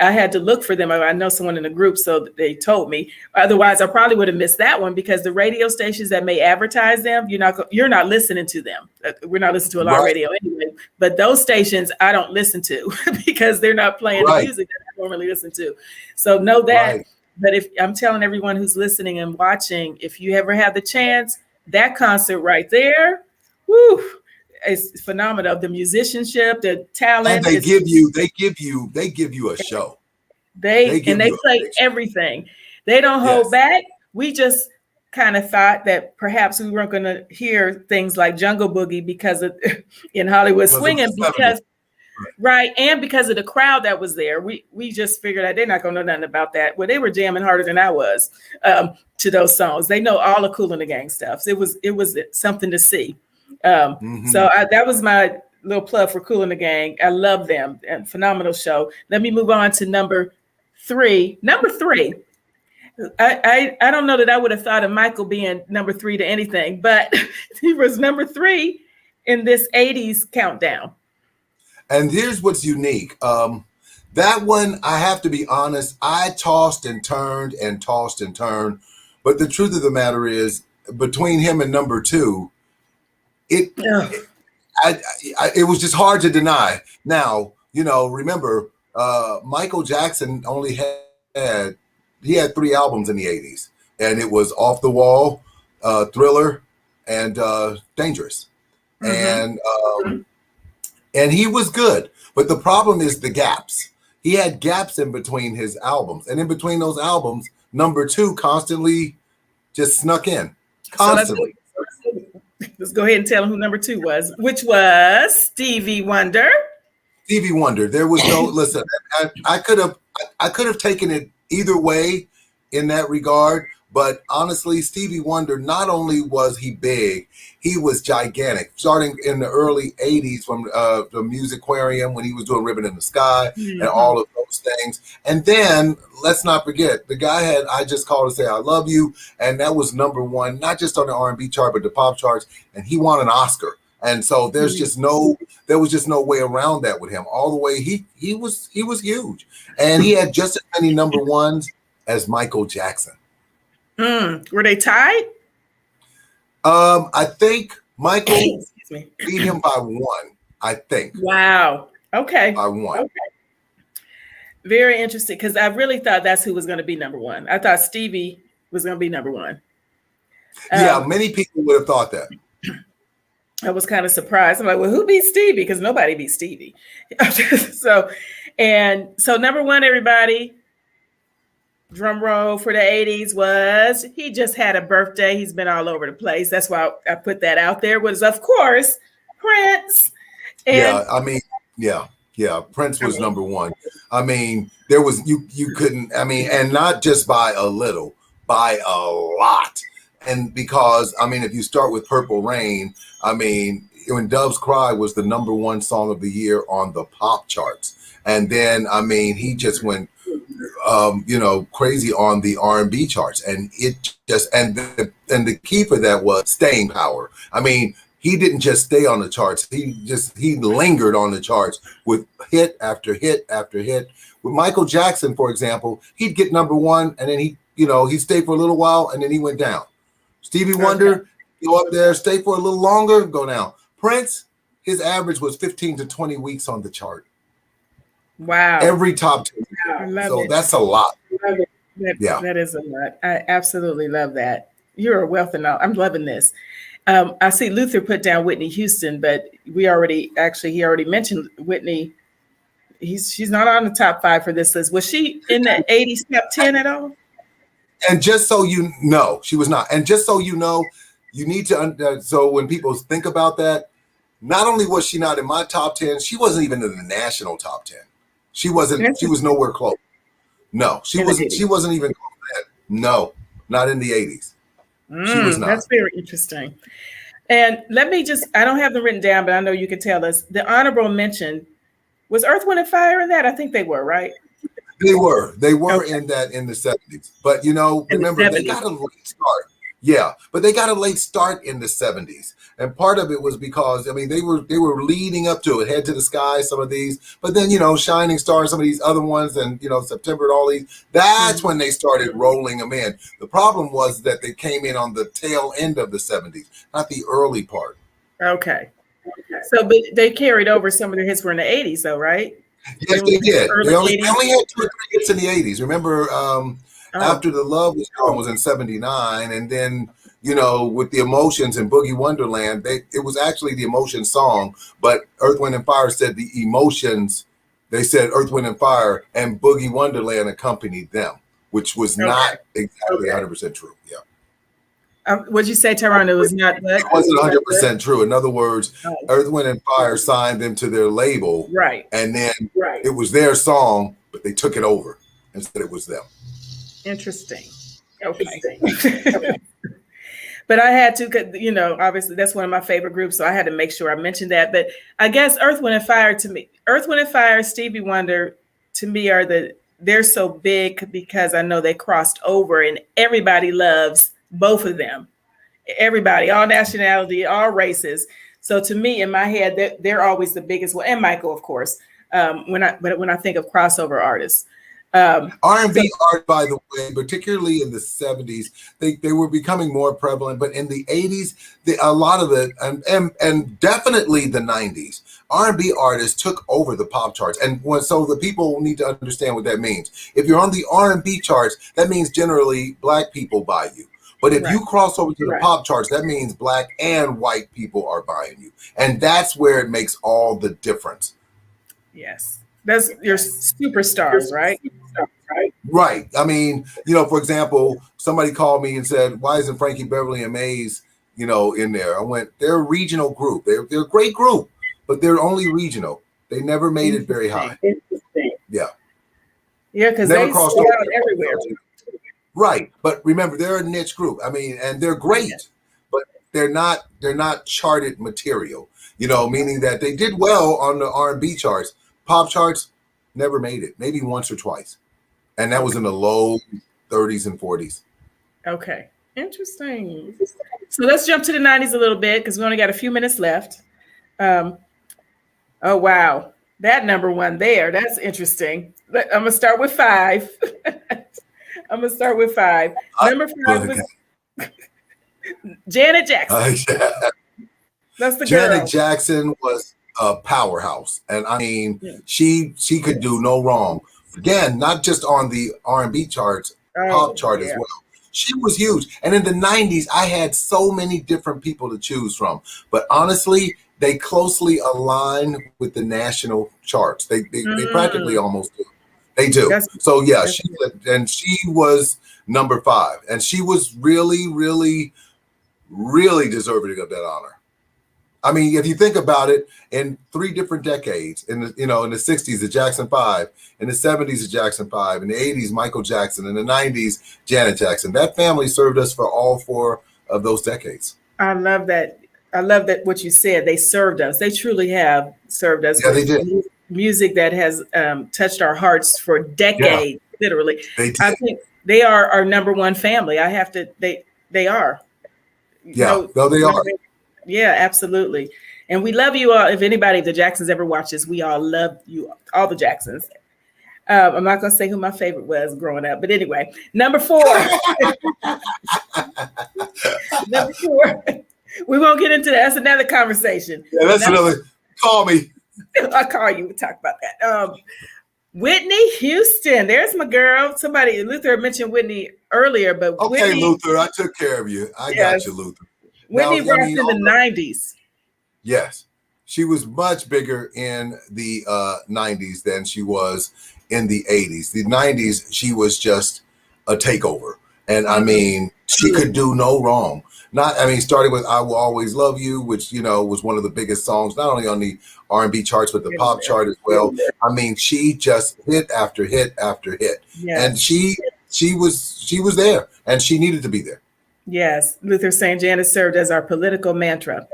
I had to look for them. I know someone in the group, so they told me. Otherwise, I probably would have missed that one because the radio stations that may advertise them, you're not listening to them. We're not listening to a lot of radio anyway. But those stations I don't listen to because they're not playing the music that I normally listen to. So know that. Right. But if I'm telling everyone who's listening and watching, if you ever have the chance, that concert right there, whoo, it's phenomenal. The musicianship, the talent. And they give you a show. They play everything. They don't hold back. We just kind of thought that perhaps we weren't going to hear things like Jungle Boogie because of in Hollywood Swinging because. Right. And because of the crowd that was there, we just figured out they're not going to know nothing about that. Well, they were jamming harder than I was to those songs. They know all the Kool and the Gang stuff. It was something to see. So that was my little plug for Kool and the Gang. I love them. And phenomenal show. Let me move on to number 3. Number 3. I don't know that I would have thought of Michael being number 3 to anything, but he was number 3 in this 80s countdown. And here's what's unique. That one, I have to be honest, I tossed and turned. But the truth of the matter is, between him and number 2, it was just hard to deny. Now, remember, Michael Jackson only had 3 albums in the 80s. And it was Off the Wall, Thriller, and Dangerous. And he was good, but the problem is the gaps. He had gaps in between his albums, and in between those albums, number 2 constantly just snuck in. Constantly. So let's go ahead and tell him who number 2 was, which was Stevie Wonder. Stevie Wonder. There was no listen. I could have taken it either way in that regard. But honestly, Stevie Wonder, not only was he big, he was gigantic. Starting in the early 80s from the Musicarium when he was doing Ribbon in the Sky and all of those things. And then, let's not forget, the guy had I Just Called to Say I Love You, and that was number 1, not just on the R&B chart, but the pop charts, and he won an Oscar. And so there was just no way around that with him. All the way, he was huge. And he had just as many number 1s as Michael Jackson. Were they tied? I think Michael Excuse me. beat him by one. I think. Wow. Okay. By one. Okay. Very interesting, because I really thought that's who was going to be number one. I thought Stevie was going to be number one. Yeah, many people would have thought that. I was kind of surprised. I'm like, well, who beat Stevie? Because nobody beat Stevie. So number one, everybody, drum roll for the 80s was, he just had a birthday. He's been all over the place. That's why I put that out there, was, of course, Prince. And yeah, I mean, yeah, Prince was number one. I mean, there was, you couldn't, I mean, and not just by a little, by a lot. And because, I mean, if you start with Purple Rain, I mean, when Doves Cry was the number one song of the year on the pop charts. And then, I mean, he just went, crazy on the R&B charts. And it just, and the key for that was staying power. I mean, he didn't just stay on the charts. He lingered on the charts with hit after hit after hit. With Michael Jackson, for example, he'd get number one and then he'd stay for a little while and then he went down. Stevie Wonder, go up there, stay for a little longer, go down. Prince, his average was 15 to 20 weeks on the chart. Wow. Every top 10. Wow. So that's a lot. That is a lot. I absolutely love that. You're a wealth of knowledge. I'm loving this. I see Luther put down Whitney Houston, but he already mentioned Whitney. She's not on the top 5 for this list. Was she in the 80s top 10 at all? And just so you know, she was not. And just so you know, you need to, so when people think about that, not only was she not in my top 10, she wasn't even in the national top 10. She was nowhere close. No, she wasn't even close to that. No, not in the 80s. She was not. That's very interesting. And let me I don't have them written down, but I know you can tell us. The honorable mention, was Earth, Wind, and Fire in that? I think they were, right? They were in that in the 70s. But remember, they got a late start. Yeah, but they got a late start in the 70s. And part of it was because, I mean, they were leading up to it, Head to the Sky, some of these, but then, Shining Star, some of these other ones, and, September and all these, that's when they started rolling them in. The problem was that they came in on the tail end of the 70s, not the early part. Okay. So, but they carried over some of their hits were in the 80s though, right? Yes, they did. They only had 2 or 3 hits in the 80s. Remember, After the Love Was Gone was in 79, and then, with the Emotions and Boogie Wonderland, it was actually the Emotions song, but Earth, Wind, and Fire said the Emotions, they said Earth, Wind, and Fire, and Boogie Wonderland accompanied them, which was not exactly 100% true. Yeah. What'd you say, Tyrone? It was not that? It wasn't 100% true. In other words, Earth, Wind, and Fire signed them to their label, right? And then it was their song, but they took it over and said it was them. Interesting. Okay. But I had to, obviously that's one of my favorite groups, so I had to make sure I mentioned that. But I guess Earth, Wind, and Fire, Stevie Wonder, to me they're so big because I know they crossed over and everybody loves both of them. Everybody, all nationality, all races. So to me, in my head, they're always the biggest one, and Michael, of course. When I think of crossover artists. R&B art, by the way, particularly in the 70s, they were becoming more prevalent. But in the 80s, a lot of it, and definitely the 90s, R&B artists took over the pop charts. And so the people need to understand what that means. If you're on the R&B charts, that means generally Black people buy you. But if you cross over to the pop charts, that means Black and white people are buying you. And that's where it makes all the difference. Yes. That's your superstars, right? Right. I mean, for example, somebody called me and said, why isn't Frankie Beverly and Maze, in there? I went, they're a regional group. They're a great group, but they're only regional. They never made it very high. Yeah. Yeah, because they crossed out everywhere. Right. But remember, they're a niche group. I mean, and they're great, but they're not charted material, meaning that they did well on the R&B charts. Pop charts never made it, maybe once or twice. And that was in the low 30s and 40s. Okay. Interesting. So let's jump to the 90s a little bit because we only got a few minutes left. Oh, wow. That number one there, that's interesting. I'm going to start with 5. I'm gonna start with 5. Number 5 was Janet Jackson. Yeah. That's the Janet girl. Jackson was a powerhouse, and I mean, she could do no wrong. Again, not just on the R&B charts, pop chart as well. She was huge. And in the 90s, I had so many different people to choose from. But honestly, they closely align with the national charts. They practically almost do. They do. So yeah, she was number 5. And she was really, really, really deserving of that honor. I mean, if you think about it, in 3 different decades, in the in the 60s, the Jackson 5, in the 70s, the Jackson 5, in the 80s, Michael Jackson, in the 90s, Janet Jackson. That family served us for all 4 of those decades. I love that. I love that what you said. They served us. They truly have served us. Yeah, they did. Music that has touched our hearts for decades, literally. They did. I think they are our number 1 family. I have to. They are. Yeah, no, they are. Yeah, absolutely. And we love you all. If anybody, the Jacksons ever watches, we all love you, all the Jacksons. I'm not going to say who my favorite was growing up, but anyway, number 4. Number 4. We won't get into that. That's another conversation. Yeah, that's another. Call me. I'll call you. We'll talk about that. Whitney Houston. There's my girl. Luther mentioned Whitney earlier, but okay, Whitney, Luther, I took care of you. I got you, Luther. Whitney rocked in the 90s. Yes. She was much bigger in the 90s than she was in the 80s. The 90s, she was just a takeover. And I mean, she could do no wrong. Starting with I Will Always Love You, which, was one of the biggest songs, not only on the R&B charts, but the pop chart as well. I mean, she just hit after hit after hit. Yes. And she was there, and she needed to be there. Yes, Luther saying Janet served as our political mantra.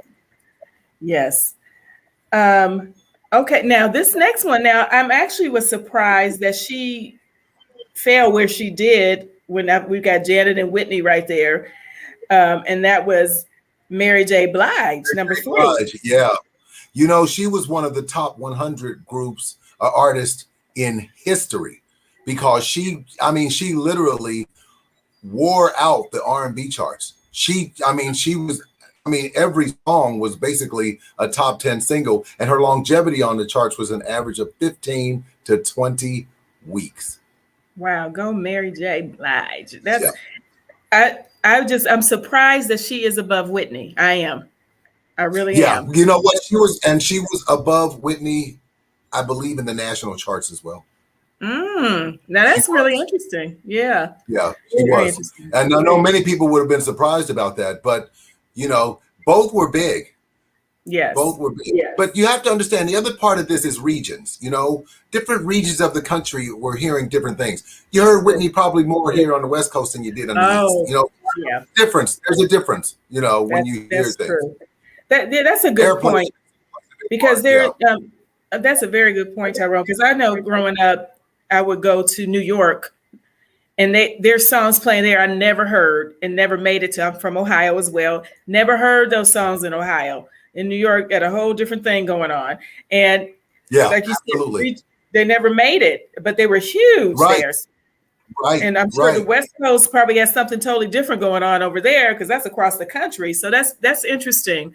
Yes. Okay, now this next one. Now, I'm actually was surprised that she fell where she did when we got Janet and Whitney right there. And that was Mary J. Blige, number 3. Blige, yeah. She was one of the top 100 groups, artists in history, because she literally wore out the R&B charts. Every song was basically a top 10 single, and her longevity on the charts was an average of 15 to 20 weeks. Wow, go Mary J. Blige. I'm surprised that she is above Whitney. I am. I really am. Yeah, you know what? She was above Whitney, I believe, in the national charts as well. Now that's really interesting. Yeah. Yeah, she was. And I know many people would have been surprised about that, but both were big. Yes. Both were big. Yes. But you have to understand, the other part of this is regions. Different regions of the country were hearing different things. You heard Whitney probably more here on the West Coast than you did on the East. Difference. There's a difference, when you hear things. True. That's a good point. Because that's a very good point, Tyrone. Because I know growing up, I would go to New York, and there's songs playing there I never heard and never made it to. I'm from Ohio as well. Never heard those songs in Ohio. In New York, got a whole different thing going on. And like you said, they never made it, but they were huge there. Right. And I'm sure the West Coast probably has something totally different going on over there, because that's across the country. So that's interesting.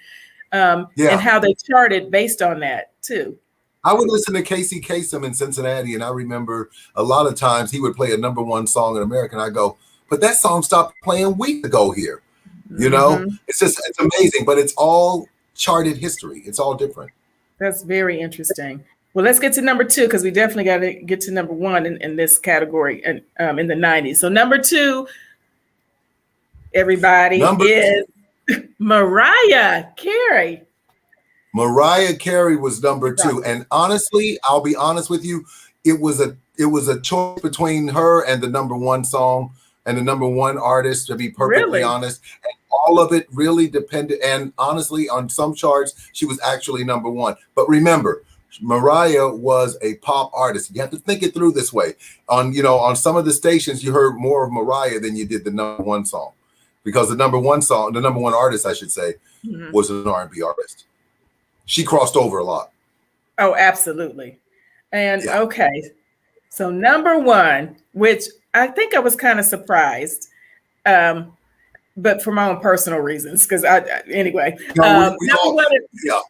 And how they charted based on that too. I would listen to Casey Kasem in Cincinnati, and I remember a lot of times he would play a number 1 song in America, and I go, but that song stopped playing weeks ago here. It's amazing, but it's all charted history. It's all different. That's very interesting. Well, let's get to number 2, because we definitely got to get to number 1 in this category and in the 90s. So number 2, everybody, is Mariah Carey. Mariah Carey was number 2, and honestly, I'll be honest with you, it was a choice between her and the number 1 song and the number 1 artist, to be perfectly honest. And all of it really depended, and honestly, on some charts, she was actually number 1. But remember, Mariah was a pop artist. You have to think it through this way. On some of the stations, you heard more of Mariah than you did the number 1 song, because the number 1 artist, I should say, was an R&B artist. She crossed over a lot. Oh, absolutely. And okay, so number 1, which I think I was kind of surprised, but for my own personal reasons. Because anyway, No, we number all, one is yeah,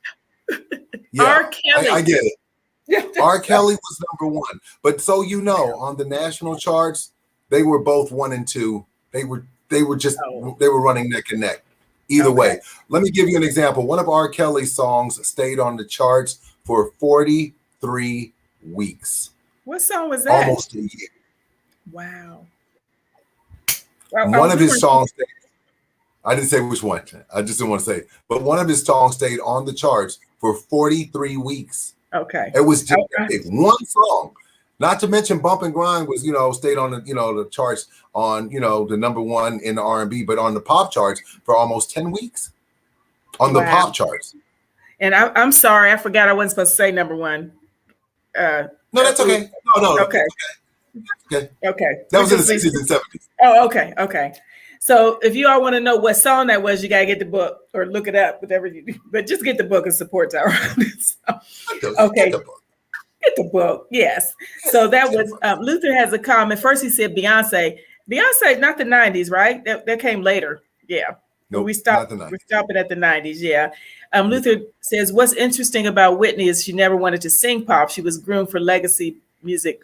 yeah. R. Kelly. I get it. R. Kelly was number one, but so you know, on the national charts, they were both 1 and 2. They were running neck and neck. Either way, let me give you an example. One of R. Kelly's songs stayed on the charts for 43 weeks. What song was that? Almost a year. Wow. One of his songs, I didn't say which one. I just didn't want to say, but one of his songs stayed on the charts for 43 weeks. Okay. It was just one song. Not to mention Bump and Grind was, stayed on the, the charts on, the number one in the R&B, but on the pop charts for almost 10 weeks on the pop charts. And I'm sorry, I forgot I wasn't supposed to say number one. No, that's okay. No. Okay. Okay. That was in the 60s and 70s. Oh, okay. So if you all want to know what song that was, you got to get the book or look it up, whatever you do. But just get the book and support Tyrone. Okay. Get the book. Yes. So that was Luther has a comment. First he said Beyonce. Beyonce, not the 90s, right? That came later. Yeah. Nope, we're stopping at the 90s. Yeah. Luther says what's interesting about Whitney is she never wanted to sing pop. She was groomed for legacy music.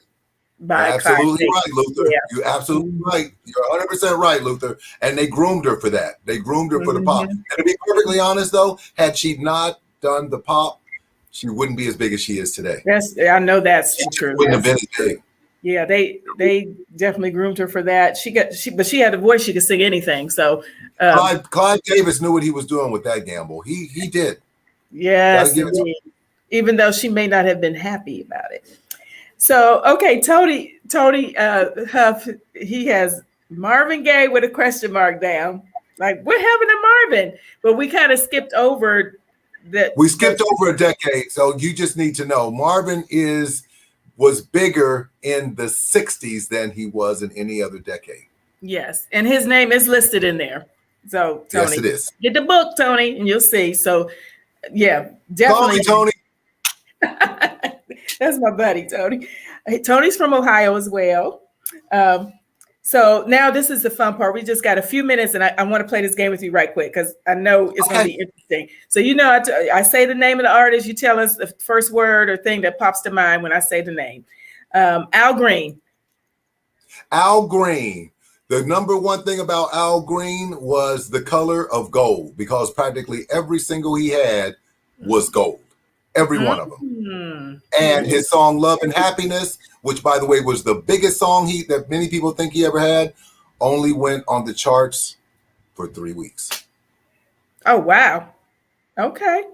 Absolutely right, Luther. Yeah. You're absolutely right. You're 100% right, Luther. And they groomed her for that. They groomed her for the pop. And to be perfectly honest, though, had she not done the pop, she wouldn't be as big as she is today. Yes, I know that's true. Wouldn't have been as big. Yeah, they definitely groomed her for that. But she had a voice; she could sing anything. So Clive Davis knew what he was doing with that gamble. He did. Yes, even though she may not have been happy about it. So okay, Tony Huff, he has Marvin Gaye with a question mark down. Like, what happened to Marvin? But we kind of skipped over that. We skipped over a decade, so you just need to know Marvin was bigger in the 60s than he was in any other decade. Yes, and his name is listed in there. So Tony, yes, it is. Get the book, Tony, and you'll see. So yeah, definitely. Call me, Tony. That's my buddy, Tony. Tony's from Ohio as well. So now this is the fun part. We just got a few minutes, and I want to play this game with you right quick because I know it's going to be interesting. So I say the name of the artist. You tell us the first word or thing that pops to mind when I say the name. Al Green. Al Green. The number one thing about Al Green was the color of gold because practically every single he had was gold. Every one of them. And his song Love and Happiness, which by the way was the biggest song that many people think he ever had, only went on the charts for 3 weeks. Oh wow. Okay.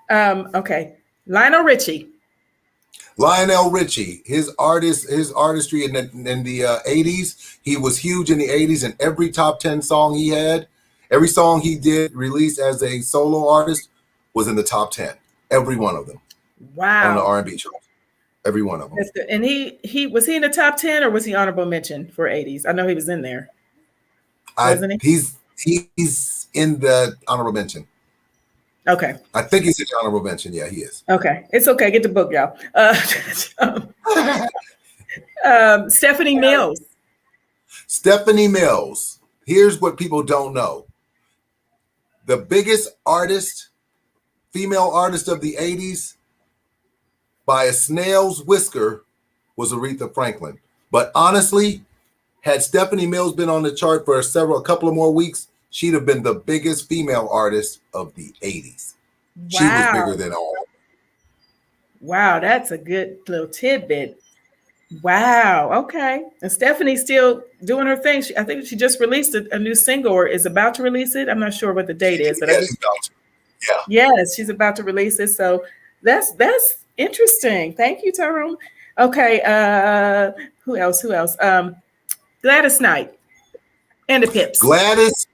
Okay. Lionel Richie, his artistry in the 80s, he was huge in the 80s, and every top 10 song he had, every song he did release as a solo artist was in the top 10. Every one of them. Wow. On the R&B chart. Every one of them. And he was he in the top 10 or was he honorable mention for 80s? I know he was in there. Wasn't he? He's in the honorable mention. Okay. I think he's in the honorable mention. Yeah, he is. Okay. It's okay. Get the book, y'all. Stephanie Mills. Stephanie Mills. Here's what people don't know. The biggest female artist of the 80s by a snail's whisker was Aretha Franklin. But honestly, had Stephanie Mills been on the chart for a couple of more weeks, she'd have been the biggest female artist of the 80s. Wow. She was bigger than all. Wow, that's a good little tidbit. Wow. Okay. And Stephanie's still doing her thing. I think she just released a new single or is about to release it. I'm not sure what the date is, but yes, she's about to release it. So that's interesting. Thank you, Tyrone. Okay. Who else? Gladys Knight and the Pips. Gladys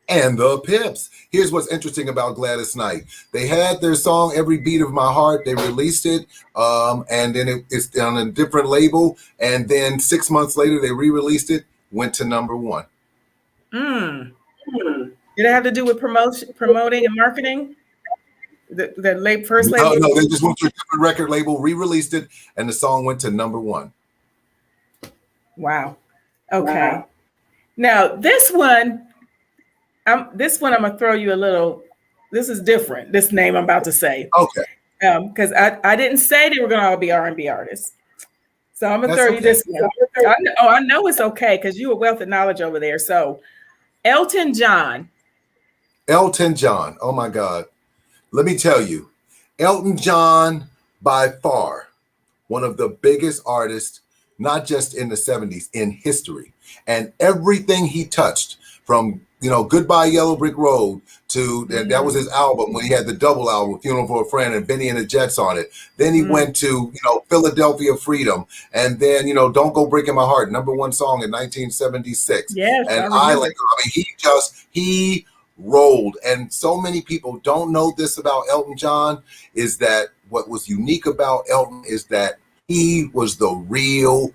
and the Pips. Here's what's interesting about Gladys Knight. They had their song Every Beat of My Heart. They released it, and then it's on a different label. And then 6 months later, they re-released it, went to number 1. Did it have to do with promoting and marketing? The first label? No, they just went to a different record label, re-released it, and the song went to number 1. Wow. Okay. Wow. Now this one I'm gonna throw you a little. This is different. This name I'm about to say. Okay. Because I didn't say they were gonna all be R&B artists. So I'm gonna throw you this one. I know it's okay because you're a wealth of knowledge over there. So Elton John. Elton John. Oh my God. Let me tell you, Elton John, by far, one of the biggest artists, not just in the 70s, in history. And everything he touched, from Goodbye Yellow Brick Road to that was his album when he had the double album, Funeral for a Friend and Benny and the Jets on it. Then he went to Philadelphia Freedom, and then Don't Go Breaking My Heart, #1 song in 1976. Yes, and he rolled. And so many people don't know this about Elton John, is that what was unique about Elton is that he was the real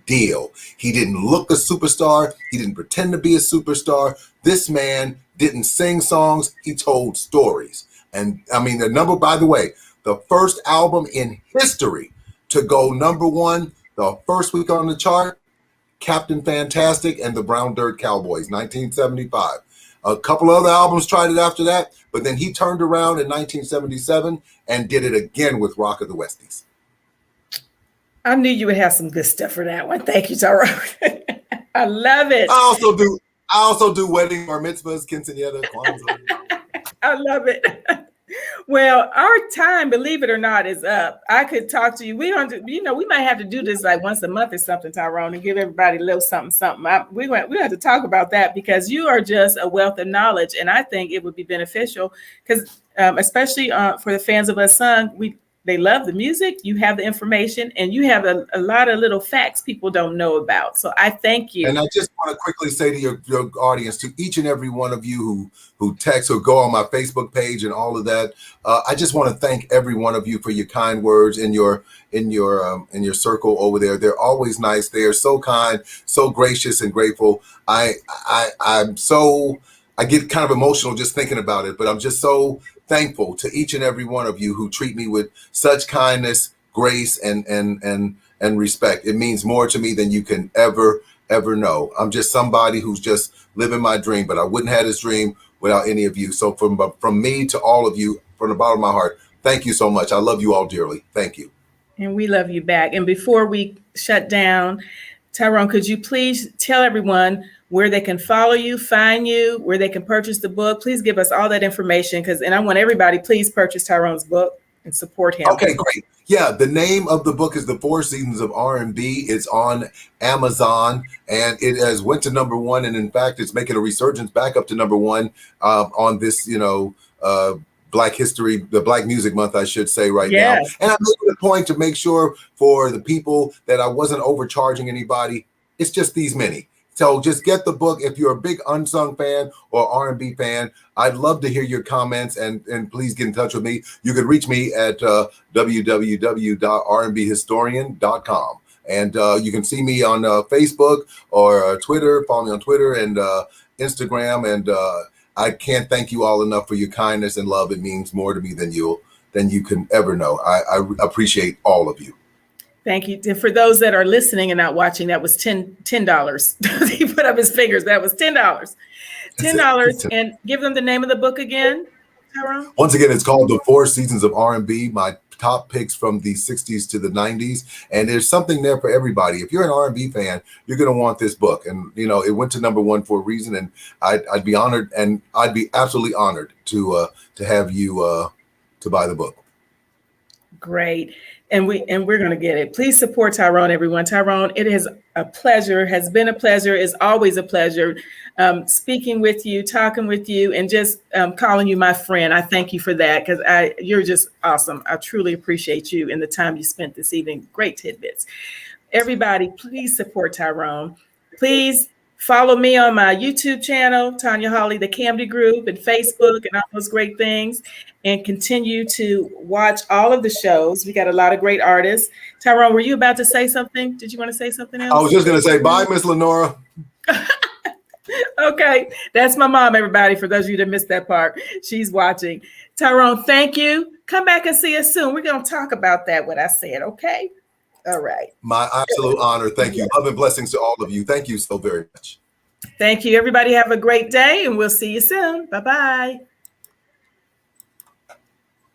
deal. He didn't look a superstar. He didn't pretend to be a superstar. This man didn't sing songs. He told stories. And I mean, by the way, the first album in history to go #1 the first week on the chart, Captain Fantastic and the Brown Dirt Cowboys, 1975. A couple other albums tried it after that, but then he turned around in 1977 and did it again with Rock of the Westies. I knew you would have some good stuff for that one. Thank you, Tyrone. I love it. I also do wedding, bar mitzvahs, quinceañera, Kwanzaa. I love it. Well, our time, believe it or not, is up. I could talk to you. We might have to do this like once a month or something, Tyrone, and give everybody a little something. We have to talk about that because you are just a wealth of knowledge, and I think it would be beneficial because, especially for the fans of Unsung, they love the music, you have the information, and you have a lot of little facts people don't know about. So I thank you. And I just want to quickly say to your audience, to each and every one of you who text or go on my Facebook page and all of that, I just want to thank every one of you for your kind words in your circle over there. They're always nice. They are so kind, so gracious and grateful. I get kind of emotional just thinking about it, but I'm just so thankful to each and every one of you who treat me with such kindness, grace, and respect. It means more to me than you can ever know. I'm just somebody who's just living my dream, but I wouldn't have this dream without any of you. So from me to all of you, from the bottom of my heart, thank you so much. I love you all dearly. Thank you. And we love you back. And before we shut down, Tyrone, could you please tell everyone where they can follow you, find you, where they can purchase the book? Please give us all that information and I want everybody, please purchase Tyrone's book and support him. Okay, great. Yeah, the name of the book is The 4 Seasons of R&B. It's on Amazon, and it has went to #1, and in fact, it's making a resurgence back up to #1 on this, Black History, the Black Music Month, I should say, right now. And I made it a point to make sure for the people that I wasn't overcharging anybody. It's just these many. So just get the book. If you're a big Unsung fan or R&B fan, I'd love to hear your comments, and please get in touch with me. You can reach me at www.rnbhistorian.com. And you can see me on Facebook or Twitter. Follow me on Twitter and Instagram. And I can't thank you all enough for your kindness and love. It means more to me than you can ever know. I appreciate all of you. Thank you. And for those that are listening and not watching, that was $10. He put up his fingers. That was $10. $10. And give them the name of the book again, Tyrone. Once again, it's called The 4 Seasons of R&B, my top picks from the 60s to the 90s. And there's something there for everybody. If you're an R&B fan, you're going to want this book. And, it went to #1 for a reason. And I'd be honored, and I'd be absolutely honored to have you to buy the book. Great. And we're going to get it. Please support Tyrone, everyone. Tyrone, it is a pleasure, has been a pleasure, is always a pleasure speaking with you, talking with you, and just calling you my friend. I thank you for that because you're just awesome. I truly appreciate you and the time you spent this evening. Great tidbits. Everybody, please support Tyrone. Please follow me on my YouTube channel, Tanya Hawley-The KAMDI Group, and Facebook, and all those great things. And continue to watch all of the shows. We got a lot of great artists. Tyrone, were you about to say something? Did you want to say something else? I was just going to say bye, Miss Lenora. Okay, that's my mom, everybody, for those of you that missed that part. She's watching. Tyrone, thank you. Come back and see us soon. We're going to talk about that, what I said, okay? All right. My absolute honor. Thank you. Love and blessings to all of you. Thank you so very much. Thank you. Everybody have a great day, and we'll see you soon. Bye-bye.